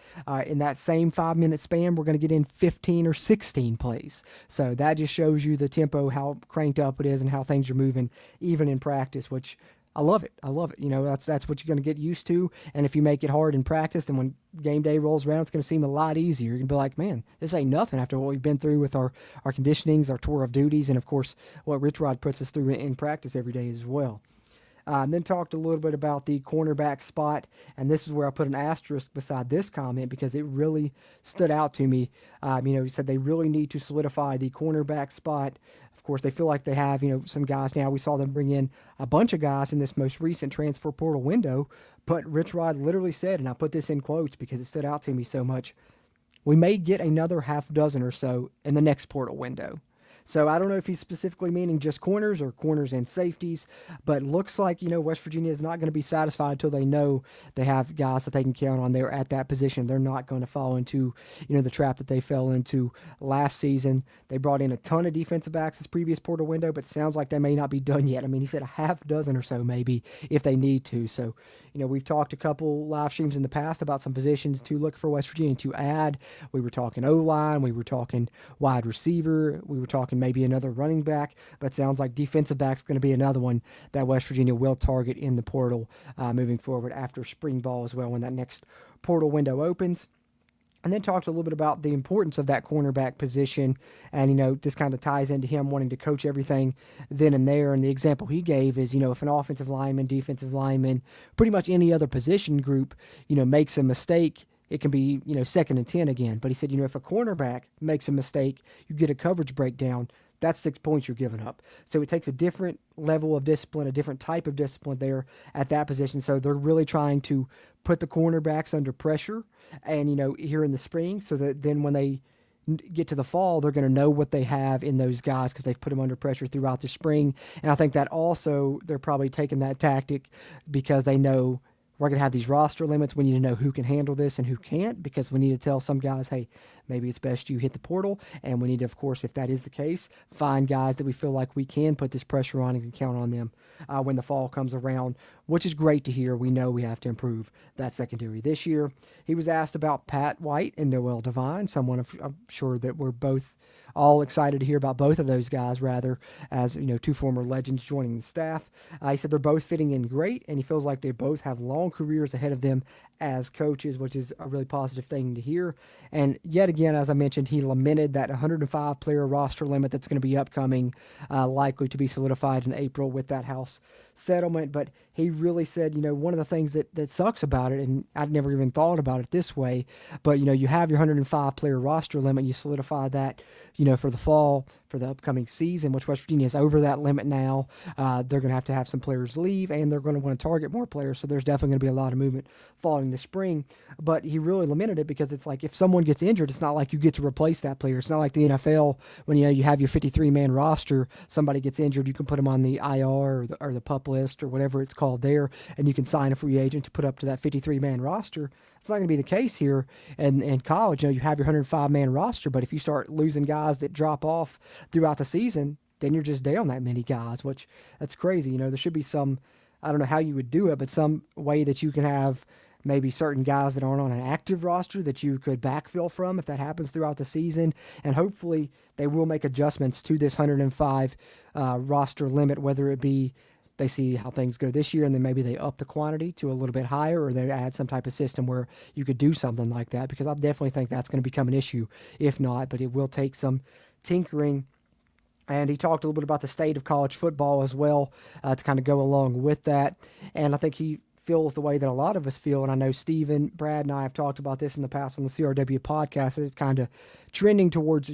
in that same 5-minute span, we're going to get in 15 or 16 plays. So that just shows you the tempo, how cranked up it is, and how things are moving, even in practice, which I love it. That's what you're going to get used to. And if you make it hard in practice, then when game day rolls around, it's going to seem a lot easier. You're going to be like, man, this ain't nothing after what we've been through with our conditionings, our tour of duties, and of course, what Rich Rod puts us through in practice every day as well. And then talked a little bit about the cornerback spot, and this is where I put an asterisk beside this comment because it really stood out to me. He said they really need to solidify the cornerback spot. Of course, they feel like they have, some guys now. We saw them bring in a bunch of guys in this most recent transfer portal window, but Rich Rod literally said, and I put this in quotes because it stood out to me so much, we may get another half dozen or so in the next portal window. So I don't know if he's specifically meaning just corners or corners and safeties, but looks like, West Virginia is not going to be satisfied until they know they have guys that they can count on there at that position. They're not going to fall into, the trap that they fell into last season. They brought in a ton of defensive backs this previous portal window, but sounds like they may not be done yet. I mean, he said a half dozen or so maybe if they need to. So, we've talked a couple live streams in the past about some positions to look for West Virginia to add. We were talking O-line, we were talking wide receiver, we were talking maybe another running back, but sounds like defensive back's going to be another one that West Virginia will target in the portal moving forward after spring ball as well when that next portal window opens. And then talked a little bit about the importance of that cornerback position. And, this kind of ties into him wanting to coach everything then and there. And the example he gave is, if an offensive lineman, defensive lineman, pretty much any other position group, makes a mistake, it can be, 2nd and 10 again. But he said, if a cornerback makes a mistake, you get a coverage breakdown. That's 6 points you're giving up. So it takes a different level of discipline, a different type of discipline there at that position. So they're really trying to put the cornerbacks under pressure and, here in the spring, so that then when they get to the fall, they're going to know what they have in those guys because they've put them under pressure throughout the spring. And I think that also they're probably taking that tactic because they know we're going to have these roster limits. We need to know who can handle this and who can't, because we need to tell some guys, hey, maybe it's best you hit the portal. And we need to, of course, if that is the case, find guys that we feel like we can put this pressure on and can count on them when the fall comes around, which is great to hear. We know we have to improve that secondary this year. He was asked about Pat White and Noel Devine, someone I'm sure that we're both all excited to hear about both of those guys, rather, as 2 former legends joining the staff. He said they're both fitting in great, and he feels like they both have long careers ahead of them as coaches, which is a really positive thing to hear. And yet again, as I mentioned, he lamented that 105-player roster limit that's going to be upcoming, likely to be solidified in April with that House settlement. But he really said, one of the things that sucks about it, and I'd never even thought about it this way, but, you have your 105-player roster limit, you solidify that, for the fall, for the upcoming season, which West Virginia is over that limit now. They're going to have some players leave, and they're going to want to target more players, so there's definitely going to be a lot of movement following the spring. But he really lamented it because it's like if someone gets injured, it's not like you get to replace that player. It's not like the NFL when, you have your 53-man roster, somebody gets injured, you can put them on the IR or the PUP list or whatever it's called there, and you can sign a free agent to put up to that 53-man roster. It's not going to be the case here in college. You have your 105-man roster, but if you start losing guys that drop off throughout the season, then you're just down that many guys, which that's crazy. There should be some, I don't know how you would do it, but some way that you can have maybe certain guys that aren't on an active roster that you could backfill from if that happens throughout the season. And hopefully they will make adjustments to this 105 roster limit, whether it be they see how things go this year and then maybe they up the quantity to a little bit higher, or they add some type of system where you could do something like that, because I definitely think that's going to become an issue if not, but it will take some tinkering. And he talked a little bit about the state of college football as well to kind of go along with that. And I think he feels the way that a lot of us feel. And I know Steven, Brad, and I have talked about this in the past on the CRW podcast, that it's kind of trending towards,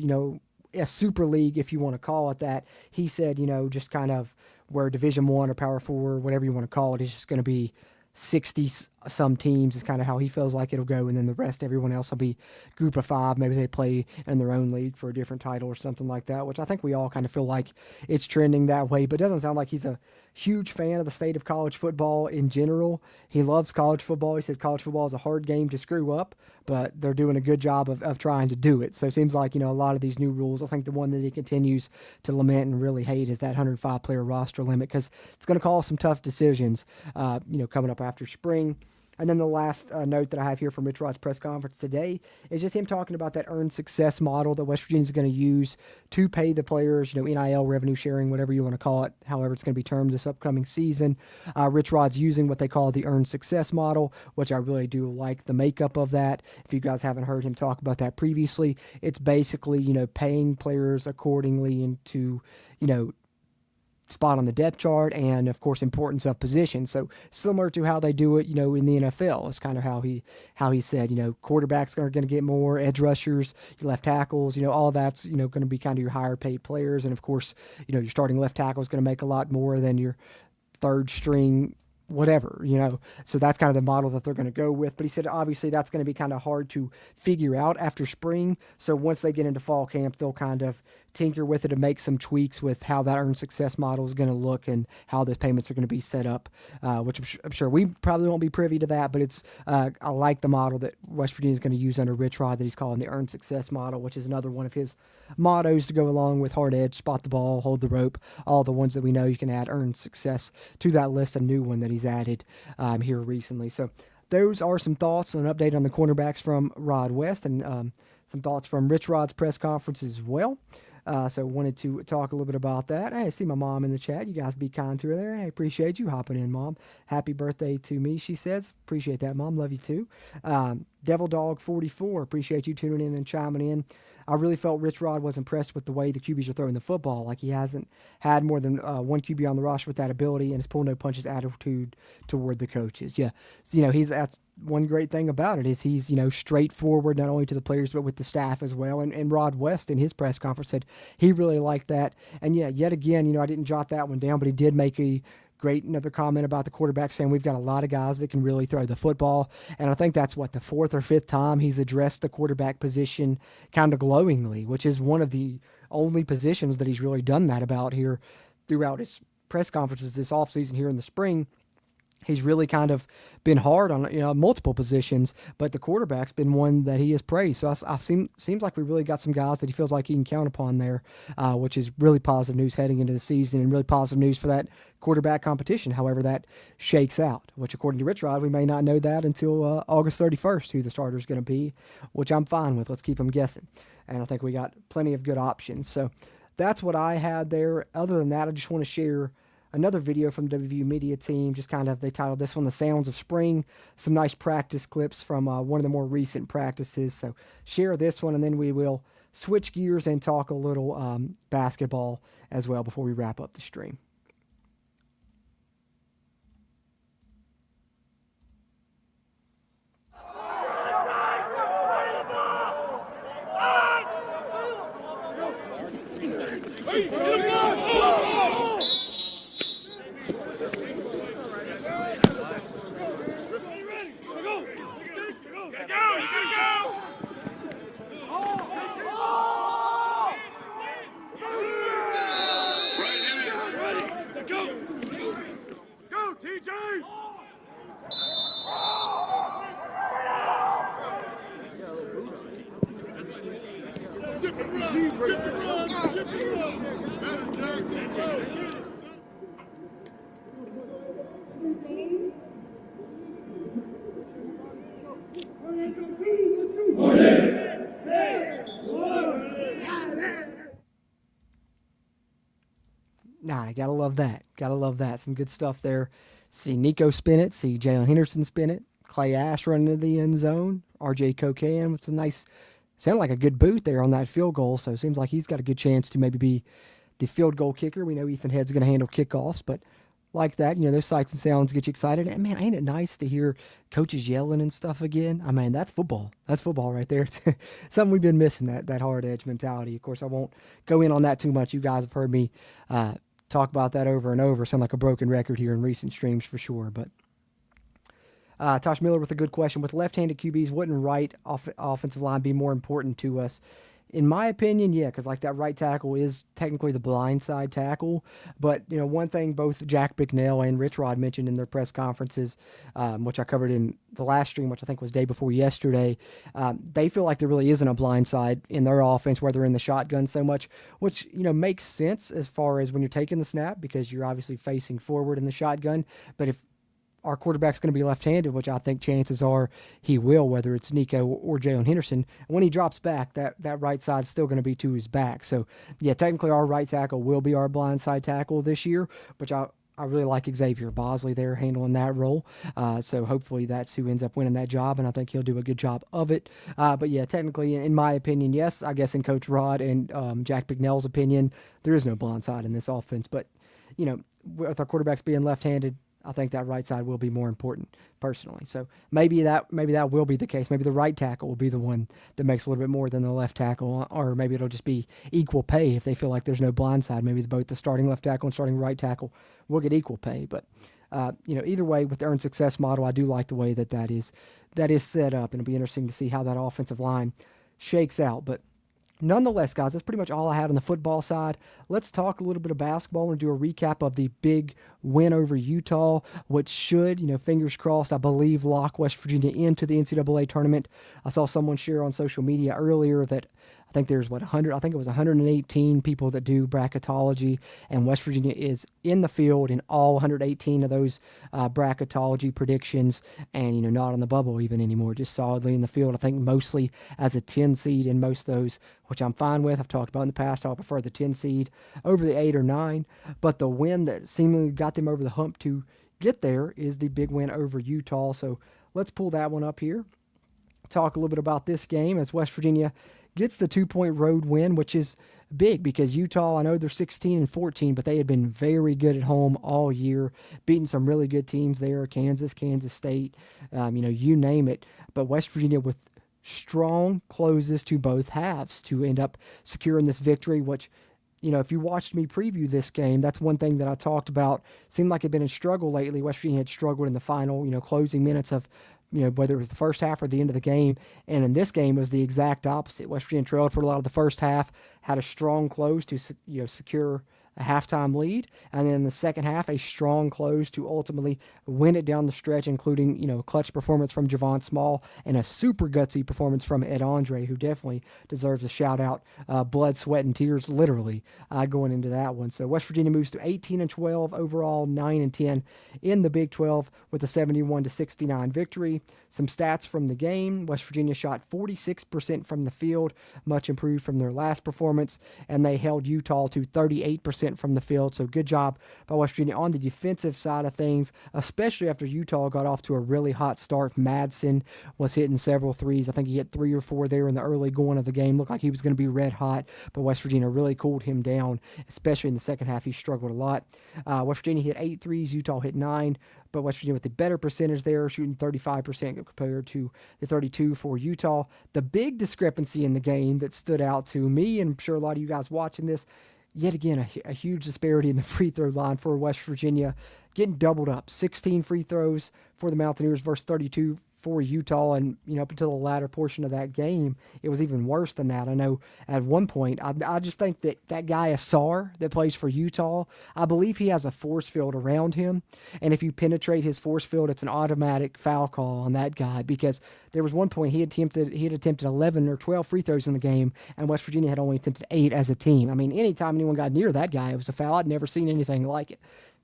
a super league, if you want to call it that. He said, just kind of where Division I or Power 4, whatever you want to call it, is just going to be 60 some teams is kind of how he feels like it'll go, and then the rest, everyone else will be group of 5. Maybe they play in their own league for a different title or something like that, which I think we all kind of feel like it's trending that way. But it doesn't sound like he's a huge fan of the state of college football in general. He loves college football. He says college football is a hard game to screw up, but they're doing a good job of trying to do it. So it seems like, a lot of these new rules, I think the one that he continues to lament and really hate is that 105 player roster limit, because it's going to cause some tough decisions, coming up after spring. And then the last note that I have here from Rich Rod's press conference today is just him talking about that earned success model that West Virginia is going to use to pay the players, NIL, revenue sharing, whatever you want to call it, however it's going to be termed this upcoming season. Rich Rod's using what they call the earned success model, which I really do like the makeup of that. If you guys haven't heard him talk about that previously, it's basically, paying players accordingly into, spot on the depth chart and, of course, importance of position. So similar to how they do it, in the NFL. It's kind of how he said, quarterbacks are going to get more, edge rushers, left tackles, all that's, going to be kind of your higher paid players. And, of course, your starting left tackle is going to make a lot more than your third string whatever, so that's kind of the model that they're going to go with. But he said, obviously, that's going to be kind of hard to figure out after spring. So once they get into fall camp, they'll kind of tinker with it and make some tweaks with how that earned success model is going to look and how those payments are going to be set up, which I'm sure we probably won't be privy to that, but it's I like the model that West Virginia is going to use under Rich Rod that he's calling the earned success model, which is another one of his mottos to go along with hard edge, spot the ball, hold the rope, all the ones that we know you can add earned success to that list, a new one that he's added here recently. So those are some thoughts and an update on the cornerbacks from Rod West, and some thoughts from Rich Rod's press conference as well. So wanted to talk a little bit about that. Hey, I see my mom in the chat. You guys be kind to her there. Hey, appreciate you hopping in, Mom. Happy birthday to me, she says. Appreciate that, Mom. Love you too. Devil Dog 44, appreciate you tuning in and chiming in. I really felt Rich Rod was impressed with the way the QBs are throwing the football. Like, he hasn't had more than one QB on the roster with that ability, and his pull no punches attitude toward the coaches. Yeah, so, that's one great thing about it is he's, straightforward not only to the players but with the staff as well. And Rod West in his press conference said he really liked that. And yeah, yet again, I didn't jot that one down, but he did make another comment about the quarterback, saying we've got a lot of guys that can really throw the football. And I think that's the 4th or 5th time he's addressed the quarterback position kind of glowingly, which is one of the only positions that he's really done that about here throughout his press conferences this offseason here in the spring. He's really kind of been hard on multiple positions, but the quarterback's been one that he has praised. So seems like we really got some guys that he feels like he can count upon there, which is really positive news heading into the season and really positive news for that quarterback competition, however that shakes out, which according to Rich Rod, we may not know that until August 31st, who the starter is going to be, which I'm fine with. Let's keep them guessing. And I think we got plenty of good options. So that's what I had there. Other than that, I just want to share another video from the WVU media team. Just kind of, they titled this one "The Sounds of Spring." Some nice practice clips from one of the more recent practices. So share this one, and then we will switch gears and talk a little basketball as well before we wrap up the stream. Nah, gotta love that. Gotta love that. Some good stuff there. See Nico spin it. See Jalen Henderson spin it. Clay Ash running into the end zone. RJ Cocaine with some nice, sounded like a good boot there on that field goal. So it seems like he's got a good chance to maybe be the field goal kicker. We know Ethan Head's going to handle kickoffs, but like that. Those sights and sounds get you excited. And man, ain't it nice to hear coaches yelling and stuff again? I mean, that's football. That's football right there. It's something we've been missing, that hard edge mentality. Of course, I won't go in on that too much. You guys have heard me talk about that over and over. Sound like a broken record here in recent streams for sure. But Tosh Miller with a good question. With left-handed QBs, wouldn't right offensive line be more important to us? In my opinion, yeah, because like that right tackle is technically the blind side tackle. But, one thing both Jack Bicknell and Rich Rod mentioned in their press conferences, which I covered in the last stream, which I think was day before yesterday, they feel like there really isn't a blind side in their offense where they're in the shotgun so much, which, makes sense as far as when you're taking the snap because you're obviously facing forward in the shotgun. But if our quarterback's going to be left-handed, which I think chances are he will, whether it's Nico or Jalen Henderson. When he drops back, that right side's still going to be to his back. So, yeah, technically our right tackle will be our blind side tackle this year, which I really like Xavier Bosley there handling that role. So hopefully that's who ends up winning that job, and I think he'll do a good job of it. But, yeah, technically, in my opinion, yes, I guess in Coach Rod and Jack Bicknell's opinion, there is no blind side in this offense. But, with our quarterbacks being left-handed, I think that right side will be more important personally. So maybe that will be the case. Maybe the right tackle will be the one that makes a little bit more than the left tackle, or maybe it'll just be equal pay if they feel like there's no blind side. Maybe both the starting left tackle and starting right tackle will get equal pay. But either way, with the earned success model, I do like the way that is set up, and it'll be interesting to see how that offensive line shakes out. But nonetheless, guys, that's pretty much all I had on the football side. Let's talk a little bit of basketball and do a recap of the big win over Utah, which should, fingers crossed, I believe, lock West Virginia into the NCAA tournament. I saw someone share on social media earlier that I think there's 100. I think it was 118 people that do bracketology, and West Virginia is in the field in all 118 of those bracketology predictions, and not on the bubble even anymore, just solidly in the field. I think mostly as a 10 seed in most of those, which I'm fine with. I've talked about in the past. I'll prefer the 10 seed over the 8 or 9, but the win that seemingly got them over the hump to get there is the big win over Utah. So let's pull that one up here. Talk a little bit about this game as West Virginia gets the 2-point road win, which is big because Utah, I know they're 16-14, but they had been very good at home all year, beating some really good teams there, Kansas State, you name it. But West Virginia with strong closes to both halves to end up securing this victory, which, if you watched me preview this game, that's one thing that I talked about. Seemed like it had been a struggle lately. West Virginia had struggled in the final, closing minutes of whether it was the first half or the end of the game. And in this game, it was the exact opposite. West Virginia trailed for a lot of the first half, had a strong close to secure a halftime lead, and then in the second half, a strong close to ultimately win it down the stretch, including, clutch performance from Javon Small and a super gutsy performance from Ed Andre, who definitely deserves a shout-out. Blood, sweat, and tears, literally, going into that one. So West Virginia moves to 18-12 overall, 9-10 in the Big 12 with a 71-69 victory. Some stats from the game: West Virginia shot 46% from the field, much improved from their last performance, and they held Utah to 38% from the field. So good job by West Virginia on the defensive side of things, especially after Utah got off to a really hot start. Madsen was hitting several threes. I think he hit 3 or 4 there in the early going of the game. Looked like he was going to be red hot, but West Virginia really cooled him down, especially in the second half. He struggled a lot. West Virginia hit 8 threes, Utah hit 9, but West Virginia with the better percentage there, shooting 35% compared to the 32 for Utah. The big discrepancy in the game that stood out to me, and I'm sure a lot of you guys watching this, yet again, a huge disparity in the free throw line for West Virginia, getting doubled up. 16 free throws for the Mountaineers versus 32 for Utah, and up until the latter portion of that game, it was even worse than that. I know at one point, I just think that guy Assar that plays for Utah, I believe he has a force field around him, and if you penetrate his force field, it's an automatic foul call on that guy, because there was one point he had attempted 11 or 12 free throws in the game, and West Virginia had only attempted 8 as a team. I mean, anytime anyone got near that guy, it was a foul. I'd never seen anything like it.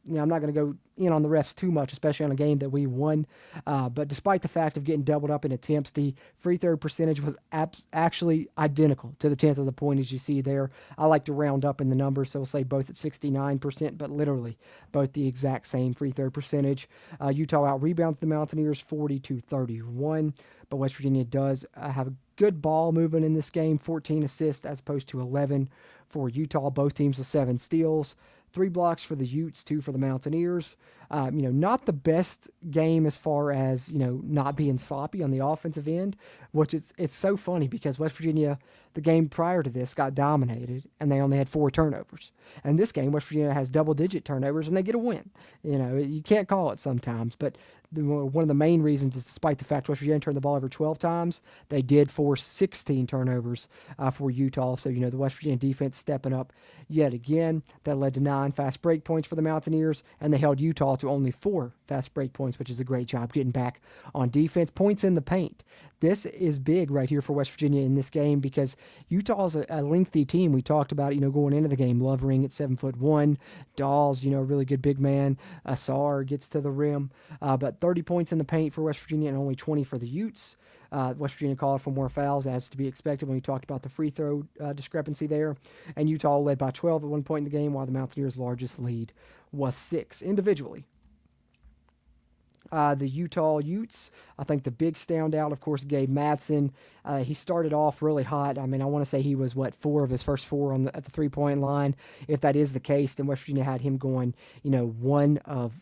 I'm not going to go in on the refs too much, especially on a game that we won. But despite the fact of getting doubled up in attempts, the free throw percentage was actually identical to the 10th of the point, as you see there. I like to round up in the numbers, so we'll say both at 69%, but literally both the exact same free throw percentage. Utah out-rebounds the Mountaineers 40-31, but West Virginia does have a good ball movement in this game, 14 assists as opposed to 11 for Utah. Both teams with 7 steals. 3 blocks for the Utes, 2 for the Mountaineers. Not the best game as far as, not being sloppy on the offensive end, which it's so funny because West Virginia, the game prior to this, got dominated and they only had 4 turnovers. And this game, West Virginia has double-digit turnovers and they get a win. You can't call it sometimes, but one of the main reasons is despite the fact West Virginia turned the ball over 12 times, they did force 16 turnovers for Utah. So, the West Virginia defense stepping up yet again. That led to 9 fast break points for the Mountaineers, and they held Utah to only 4 fast break points, which is a great job getting back on defense. Points in the paint. This is big right here for West Virginia in this game because Utah's a lengthy team. We talked about, going into the game. Lovering at 7'1", Dawes, a really good big man. Asar gets to the rim, but 30 points in the paint for West Virginia and only 20 for the Utes. West Virginia called for more fouls, as to be expected when we talked about the free throw discrepancy there. And Utah led by 12 at one point in the game, while the Mountaineers' largest lead was 6 individually. The Utah Utes, I think the big standout, of course, Gabe Madsen. He started off really hot. I want to say he was, 4 of his first 4 at the three-point line. If that is the case, then West Virginia had him going, 1 of,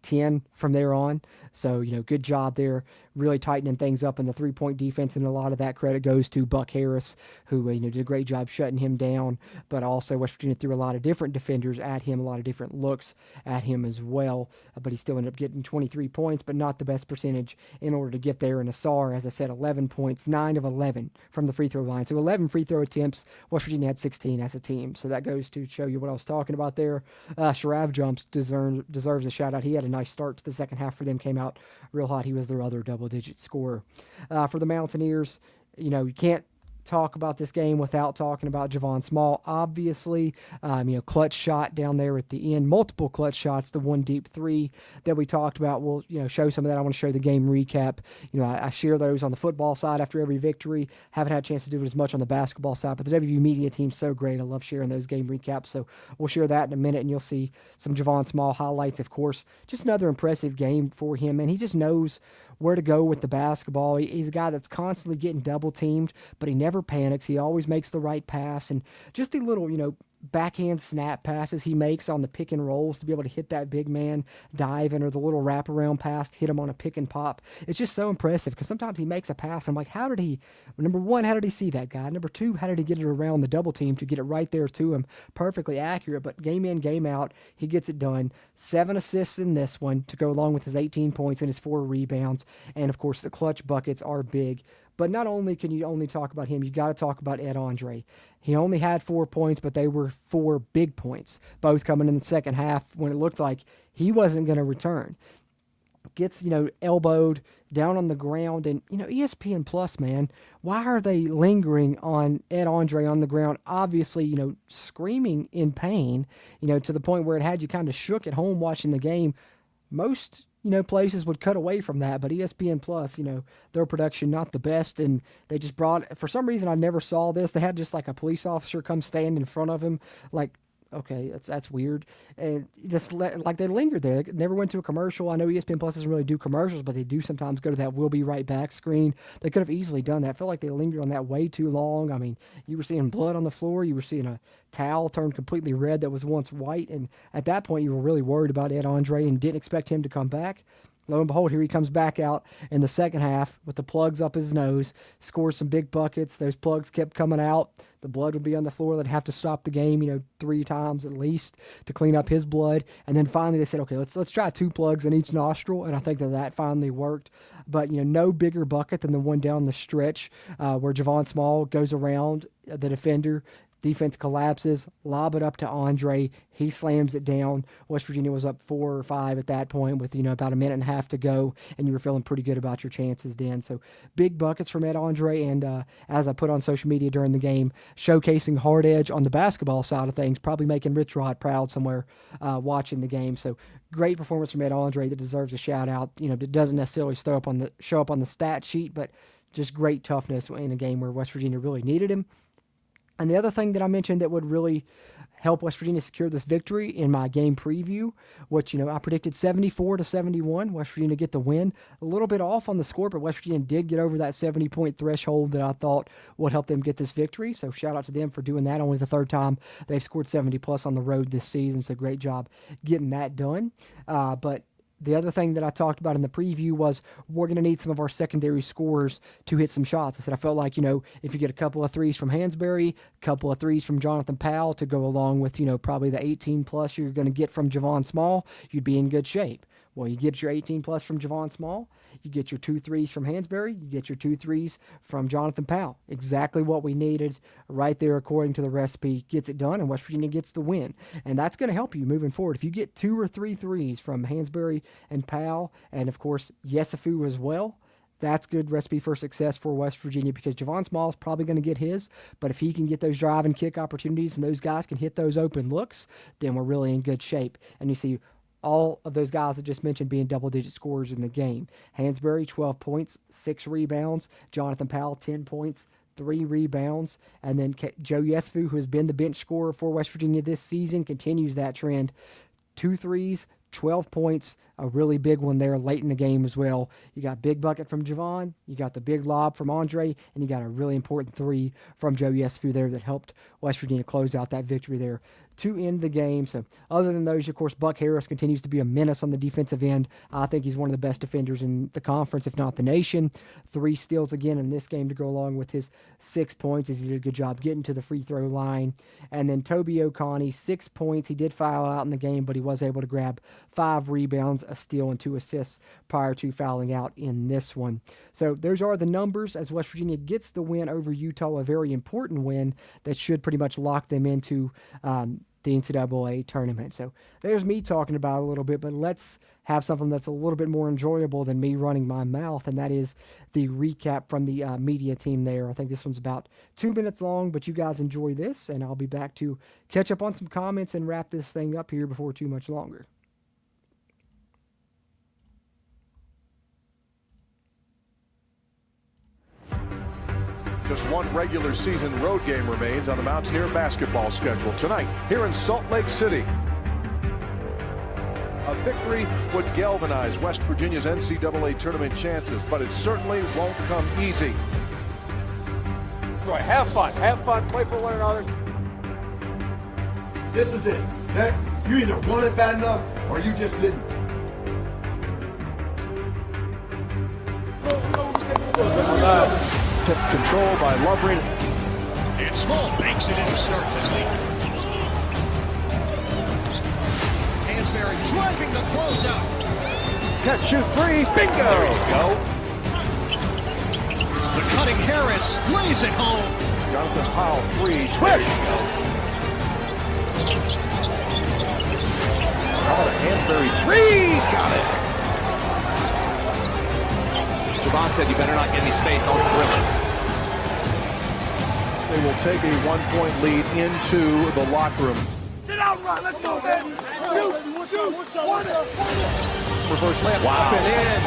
10 from there on. So, good job there, really tightening things up in the three-point defense, and a lot of that credit goes to Buck Harris, who, did a great job shutting him down, but also West Virginia threw a lot of different defenders at him, a lot of different looks at him as well, but he still ended up getting 23 points, but not the best percentage in order to get there. And Asar, as I said, 11 points, 9 of 11 from the free throw line. So 11 free throw attempts. West Virginia had 16 as a team. So that goes to show you what I was talking about there. Sharav Jumps deserves a shout out. He had a nice start to the second half for them, came out real hot. He was their other double-digit scorer. For the Mountaineers, you can't talk about this game without talking about Javon Small. Obviously, clutch shot down there at the end, multiple clutch shots. The one deep 3 that we talked about, we'll show some of that. I want to show the game recap. I share those on the football side after every victory. Haven't had a chance to do it as much on the basketball side, but the WVU media team's so great. I love sharing those game recaps. So we'll share that in a minute, and you'll see some Javon Small highlights. Of course, just another impressive game for him, and he just knows where to go with the basketball. He's a guy that's constantly getting double teamed, but he never panics. He always makes the right pass, and just the little, backhand snap passes he makes on the pick and rolls to be able to hit that big man diving, or the little wraparound pass to hit him on a pick and pop. It's just so impressive because sometimes he makes a pass. I'm like, number 1, how did he see that guy? Number 2, how did he get it around the double team to get it right there to him? Perfectly accurate, but game in, game out, he gets it done. 7 assists in this one to go along with his 18 points and his 4 rebounds. And of course, the clutch buckets are big. But not only can you only talk about him, you got to talk about Ed Andre. He only had 4 points, but they were 4 big points, both coming in the second half when it looked like he wasn't going to return. Gets, elbowed down on the ground, and, ESPN Plus, man, why are they lingering on Ed Andre on the ground? Obviously, screaming in pain, to the point where it had you kind of shook at home watching the game. Most places would cut away from that, but ESPN Plus, their production not the best, and they just brought, for some reason I never saw this, they had just like a police officer come stand in front of him, like, okay, that's weird, and just like they lingered there. They never went to a commercial. I know ESPN Plus doesn't really do commercials, but they do sometimes go to that "we'll be right back" screen. They could have easily done that. I feel like they lingered on that way too long. I mean, you were seeing blood on the floor. You were seeing a towel turn completely red that was once white, and at that point you were really worried about Ed Andre and didn't expect him to come back. Lo and behold, here he comes back out in the second half with the plugs up his nose, scores some big buckets. Those plugs kept coming out. The blood would be on the floor. They'd have to stop the game, 3 times at least to clean up his blood. And then finally they said, okay, let's try 2 plugs in each nostril. And I think that finally worked. But, no bigger bucket than the one down the stretch where Javon Small goes around the defender. Defense collapses, lob it up to Andre. He slams it down. West Virginia was up 4 or 5 at that point with, about a minute and a half to go, and you were feeling pretty good about your chances then. So big buckets from Ed Andre, and as I put on social media during the game, showcasing hard edge on the basketball side of things, probably making Rich Rod proud somewhere watching the game. So great performance from Ed Andre that deserves a shout out. That doesn't necessarily show up on the stat sheet, but just great toughness in a game where West Virginia really needed him. And the other thing that I mentioned that would really help West Virginia secure this victory in my game preview, which, I predicted 74-71, West Virginia get the win. A little bit off on the score, but West Virginia did get over that 70-point threshold that I thought would help them get this victory. So shout out to them for doing that. Only the third time they've scored 70-plus on the road this season, so great job getting that done. But the other thing that I talked about in the preview was we're going to need some of our secondary scorers to hit some shots. I said I felt like, if you get a couple of threes from Hansberry, a couple of threes from Jonathan Powell to go along with, probably the 18-plus you're going to get from Javon Small, you'd be in good shape. Well, you get your 18-plus from Javon Small, you get your 2 threes from Hansberry, you get your 2 threes from Jonathan Powell. Exactly what we needed right there according to the recipe. Gets it done, and West Virginia gets the win. And that's going to help you moving forward. If you get 2 or 3 threes from Hansberry and Powell, and, of course, Yesufu as well, that's good recipe for success for West Virginia because Javon Small is probably going to get his, but if he can get those drive and kick opportunities and those guys can hit those open looks, then we're really in good shape. And you see all of those guys I just mentioned being double-digit scorers in the game. Hansberry, 12 points, 6 rebounds. Jonathan Powell, 10 points, 3 rebounds. And then Joe Yesufu, who has been the bench scorer for West Virginia this season, continues that trend. 2 threes, 12 points, a really big one there late in the game as well. You got big bucket from Javon, you got the big lob from Andre, and you got a really important 3 from Joe Yesufu there that helped West Virginia close out that victory there to end the game. So other than those, of course, Buck Harris continues to be a menace on the defensive end. I think he's one of the best defenders in the conference, if not the nation. 3 steals again in this game to go along with his 6 points as he did a good job getting to the free throw line. And then Toby Oconee, 6 points. He did foul out in the game, but he was able to grab 5 rebounds, a steal, and 2 assists prior to fouling out in this one. So those are the numbers as West Virginia gets the win over Utah, a very important win that should pretty much lock them into the NCAA tournament. So there's me talking about it a little bit, but let's have something that's a little bit more enjoyable than me running my mouth, and that is the recap from the media team there. I think this one's about 2 minutes long, but you guys enjoy this, and I'll be back to catch up on some comments and wrap this thing up here before too much longer. Just one regular season road game remains on the Mountaineer basketball schedule tonight here in Salt Lake City. A victory would galvanize West Virginia's NCAA tournament chances, but it certainly won't come easy. Right, have fun, play for one another. This is it. Okay? You either want it bad enough or you just didn't. Tip control by Lovering. And Small banks it in and starts his lead. Hansberry driving the closeout. Catch, shoot, 3, bingo! There you go. The cutting Harris lays it home. Jonathan Powell, 3, swish! There you go. How about a Hansberry 3? Got it! Javon said, you better not get any space, I'll drill it. They will take a 1-point lead into the locker room. Get out, run, let's go, baby! Reverse layup, up and in.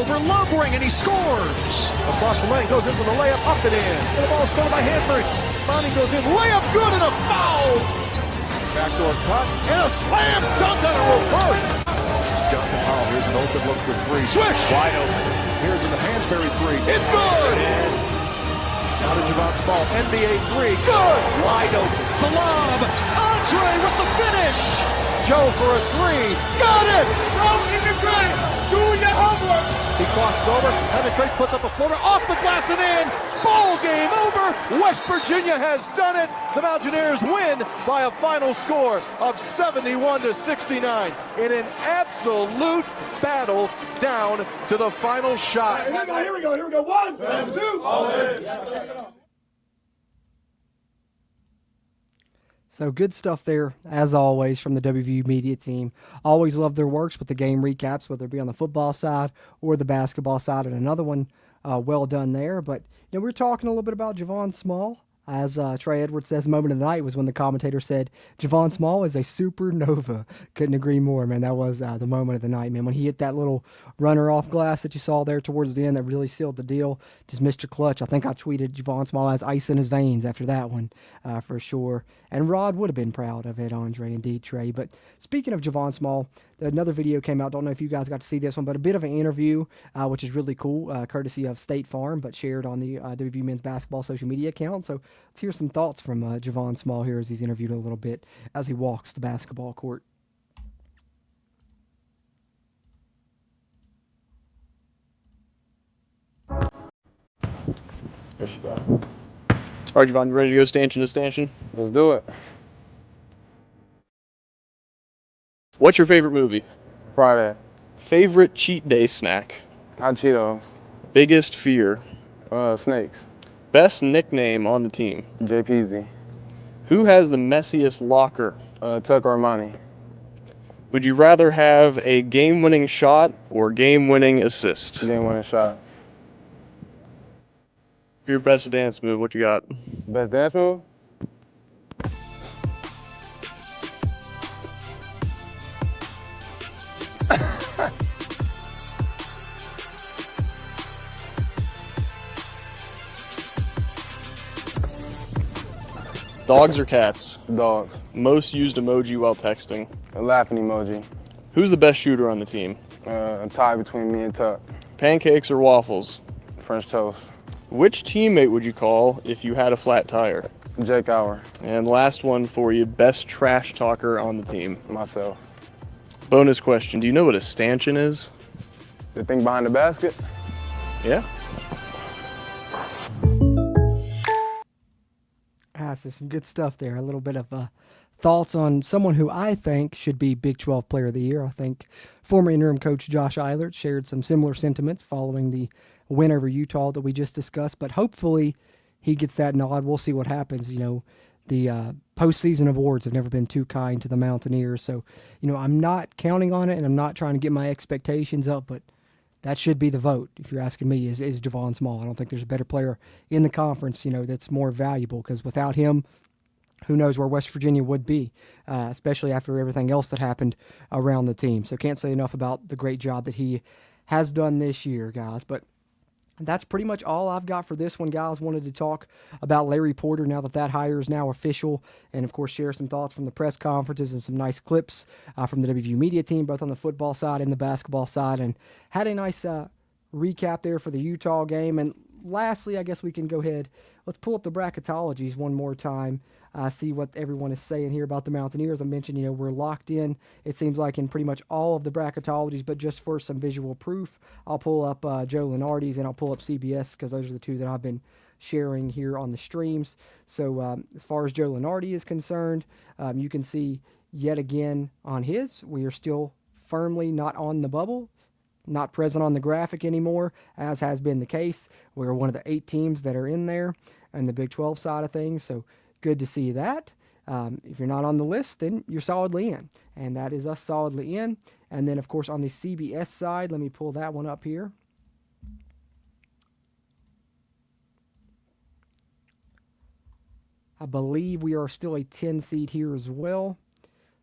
Over Lovering, and he scores. Across the lane, goes in for the layup, up and in. And the ball stolen by Hansberry. Bonnie goes in, layup good, and a foul! Backdoor cut, and a slam dunk on a reverse. Jonathan Powell, here's an open look for 3. Swish! Wide open. Here's in the Hansberry 3. It's good! Now to Javon Small, NBA 3. Good! Wide open. The lob. Andre with the finish. Joe for a 3. Got it! Bro, in the ground, doing your homework. He crosses over, penetrates, puts up a floater, off the glass and in. Ball game over. West Virginia has done it. The Mountaineers win by a final score of 71-69 in an absolute battle down to the final shot. Here we go. 1, 2, all in. So good stuff there, as always, from the WVU media team. Always love their works with the game recaps, whether it be on the football side or the basketball side. And another one well done there. But we're talking a little bit about Javon Small. As Trey Edwards says, the moment of the night was when the commentator said, Javon Small is a supernova. Couldn't agree more, man. That was the moment of the night, man. When he hit that little runner off glass that you saw there towards the end that really sealed the deal. Just Mr. Clutch. I think I tweeted Javon Small has ice in his veins after that one for sure. And Rod would have been proud of it, Andre, indeed, Trey. But speaking of Javon Small, another video came out. Don't know if you guys got to see this one, but a bit of an interview, which is really cool, courtesy of State Farm, but shared on the WVU men's basketball social media account. So let's hear some thoughts from Javon Small here as he's interviewed a little bit as he walks the basketball court. There she go. All right, Javon, you ready to go stanchion to stanchion? Let's do it. What's your favorite movie? Friday. Favorite cheat day snack? Hot Cheetos. Biggest fear? Snakes. Best nickname on the team? JPZ. Who has the messiest locker? Tuck Armani. Would you rather have a game-winning shot or game-winning assist? Game-winning shot. Your best dance move, what you got? Best dance move? Dogs or cats? Dogs. Most used emoji while texting? A laughing emoji. Who's the best shooter on the team? A tie between me and Tuck. Pancakes or waffles? French toast. Which teammate would you call if you had a flat tire? Jake Hour. And last one for you, best trash talker on the team? Myself. Bonus question, do you know what a stanchion is? The thing behind the basket? Yeah. So some good stuff there. A little bit of thoughts on someone who I think should be Big 12 Player of the Year. I think former interim coach Josh Eilert shared some similar sentiments following the win over Utah that we just discussed, but hopefully he gets that nod. We'll see what happens. You know, the postseason awards have never been too kind to the Mountaineers, so, you know, I'm not counting on it, and I'm not trying to get my expectations up, but that should be the vote, if you're asking me, is Javon Small. I don't think there's a better player in the conference, you know, that's more valuable, because without him, who knows where West Virginia would be, especially after everything else that happened around the team. So can't say enough about the great job that he has done this year, guys. But that's pretty much all I've got for this one, guys. Wanted to talk about Larry Porter now that hire is now official, and, of course, share some thoughts from the press conferences and some nice clips from the WVU media team, both on the football side and the basketball side, and had a nice recap there for the Utah game. And lastly, I guess we can go ahead. Let's pull up the bracketologies one more time, see what everyone is saying here about the Mountaineers. I mentioned, you know, we're locked in, it seems like, in pretty much all of the bracketologies, but just for some visual proof, I'll pull up Joe Lenardi's and I'll pull up CBS, because those are the two that I've been sharing here on the streams. So as far as Joe Lenardi is concerned, you can see yet again on his, we are still firmly not on the bubble, not present on the graphic anymore, as has been the case. We're one of the 8 teams that are in there on the Big 12 side of things, so good to see that. If you're not on the list, then you're solidly in, and that is us solidly in. And then, of course, on the CBS side, let me pull that one up here. I believe we are still a 10 seed here as well.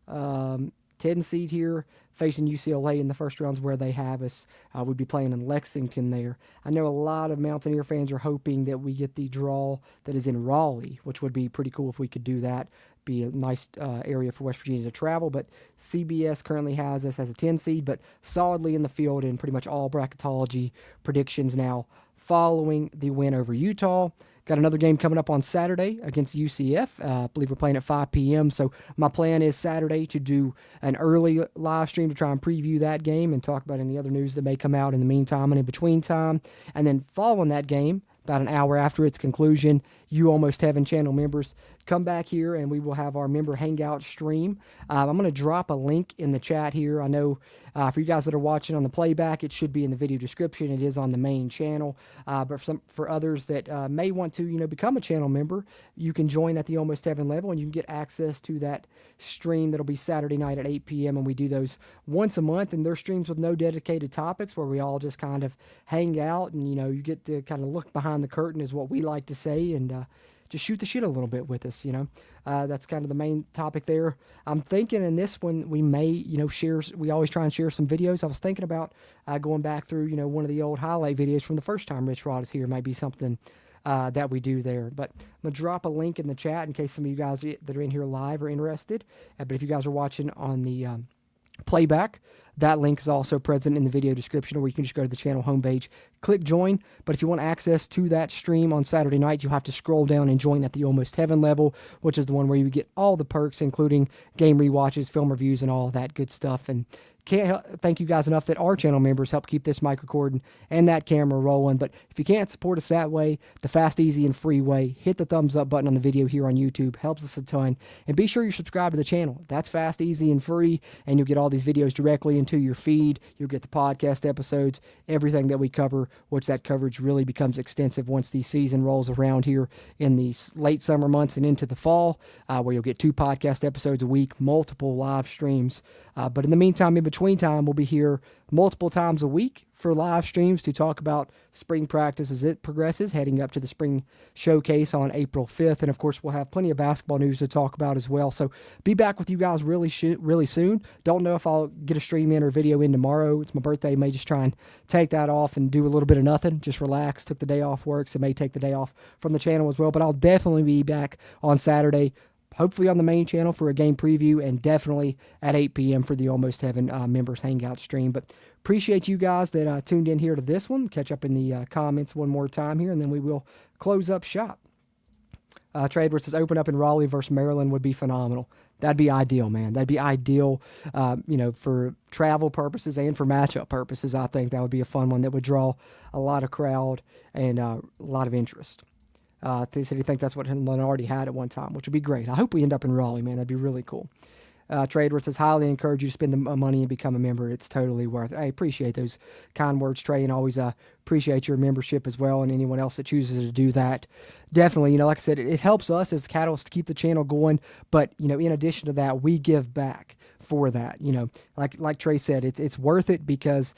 10 seed here, facing UCLA in the first rounds where they have us. We'll be playing in Lexington there. I know a lot of Mountaineer fans are hoping that we get the draw that is in Raleigh, which would be pretty cool if we could do that. Be a nice area for West Virginia to travel, but CBS currently has us as a 10 seed, but solidly in the field in pretty much all bracketology predictions now following the win over Utah. Got another game coming up on Saturday against UCF. I believe we're playing at 5 p.m. So my plan is Saturday to do an early live stream to try and preview that game and talk about any other news that may come out in the meantime and in between time. And then following that game, about an hour after its conclusion, you Almost Heaven channel members come back here and we will have our member hangout stream. I'm going to drop a link in the chat here. I know for you guys that are watching on the playback, it should be in the video description. It is on the main channel. But for others that may want to, you know, become a channel member, you can join at the Almost Heaven level and you can get access to that stream that'll be Saturday night at 8 p.m. And we do those once a month, and they're streams with no dedicated topics where we all just kind of hang out and, you know, you get to kind of look behind the curtain is what we like to say, and just shoot the shit a little bit with us, That's kind of the main topic there. I'm thinking in this one we may, share. We always try and share some videos. I was thinking about going back through, one of the old highlight videos from the first time Rich Rod is here. Might be something that we do there. But I'm going to drop a link in the chat in case some of you guys that are in here live are interested. But if you guys are watching on the playback, that link is also present in the video description, or you can just go to the channel homepage, click join. But if you want access to that stream on Saturday night, you'll have to scroll down and join at the Almost Heaven level, which is the one where you get all the perks, including game rewatches, film reviews, and all that good stuff. And can't thank you guys enough that our channel members help keep this mic recording and that camera rolling. But if you can't support us that way, the fast, easy, and free way, hit the thumbs up button on the video here on YouTube. Helps us a ton. And be sure you're subscribed to the channel. That's fast, easy, and free, and you'll get all these videos directly into your feed. You'll get the podcast episodes, everything that we cover, which that coverage really becomes extensive once the season rolls around here in the late summer months and into the fall, where you'll get 2 podcast episodes a week, multiple live streams. But in the meantime, in between time, we'll be here multiple times a week for live streams to talk about spring practice as it progresses, heading up to the spring showcase on April 5th. And of course, we'll have plenty of basketball news to talk about as well. So be back with you guys really soon. Don't know if I'll get a stream in or video in tomorrow. It's my birthday. May just try and take that off and do a little bit of nothing. Just relax. Took the day off work, so may take the day off from the channel as well. But I'll definitely be back on Saturday, hopefully on the main channel for a game preview, and definitely at 8 p.m. for the Almost Heaven members hangout stream. But appreciate you guys that tuned in here to this one. Catch up in the comments one more time here, and then we will close up shop. Trade where it says open up in Raleigh versus Maryland would be phenomenal. That'd be ideal, man. That'd be ideal, for travel purposes and for matchup purposes. I think that would be a fun one that would draw a lot of crowd and a lot of interest. They said he think that's what Lynn already had at one time, which would be great. I hope we end up in Raleigh, man. That'd be really cool. Trade where it says highly encourage you to spend the money and become a member. It's totally worth it. I appreciate those kind words, Trey, and always appreciate your membership as well, and anyone else that chooses to do that. Definitely, like I said, it helps us as the catalyst to keep the channel going. But in addition to that, we give back for that. Like Trey said, it's worth it because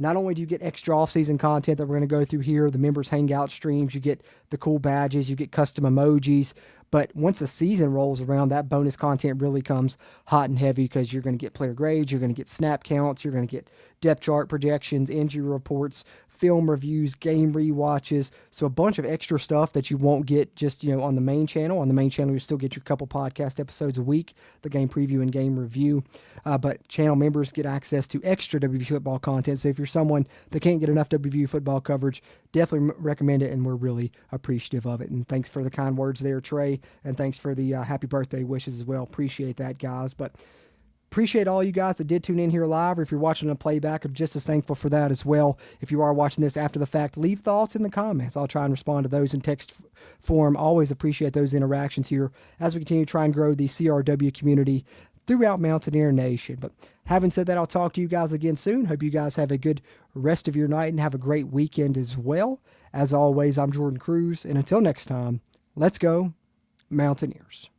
not only do you get extra off-season content that we're going to go through here, the members hangout streams, you get the cool badges, you get custom emojis, but once the season rolls around, that bonus content really comes hot and heavy because you're going to get player grades, you're going to get snap counts, you're going to get depth chart projections, injury reports, film reviews, game rewatches, so a bunch of extra stuff that you won't get just on the main channel. On the main channel, you still get your couple podcast episodes a week, the game preview and game review, but channel members get access to extra WVU football content. So if you're someone that can't get enough WVU football coverage, definitely recommend it, and we're really appreciative of it. And thanks for the kind words there, Trey, and thanks for the happy birthday wishes as well. Appreciate that, guys. But appreciate all you guys that did tune in here live, or if you're watching a playback, I'm just as thankful for that as well. If you are watching this after the fact, leave thoughts in the comments. I'll try and respond to those in text form. Always appreciate those interactions here as we continue to try and grow the CRW community throughout Mountaineer Nation. But having said that, I'll talk to you guys again soon. Hope you guys have a good rest of your night and have a great weekend as well. As always, I'm Jordan Cruz, and until next time, let's go Mountaineers.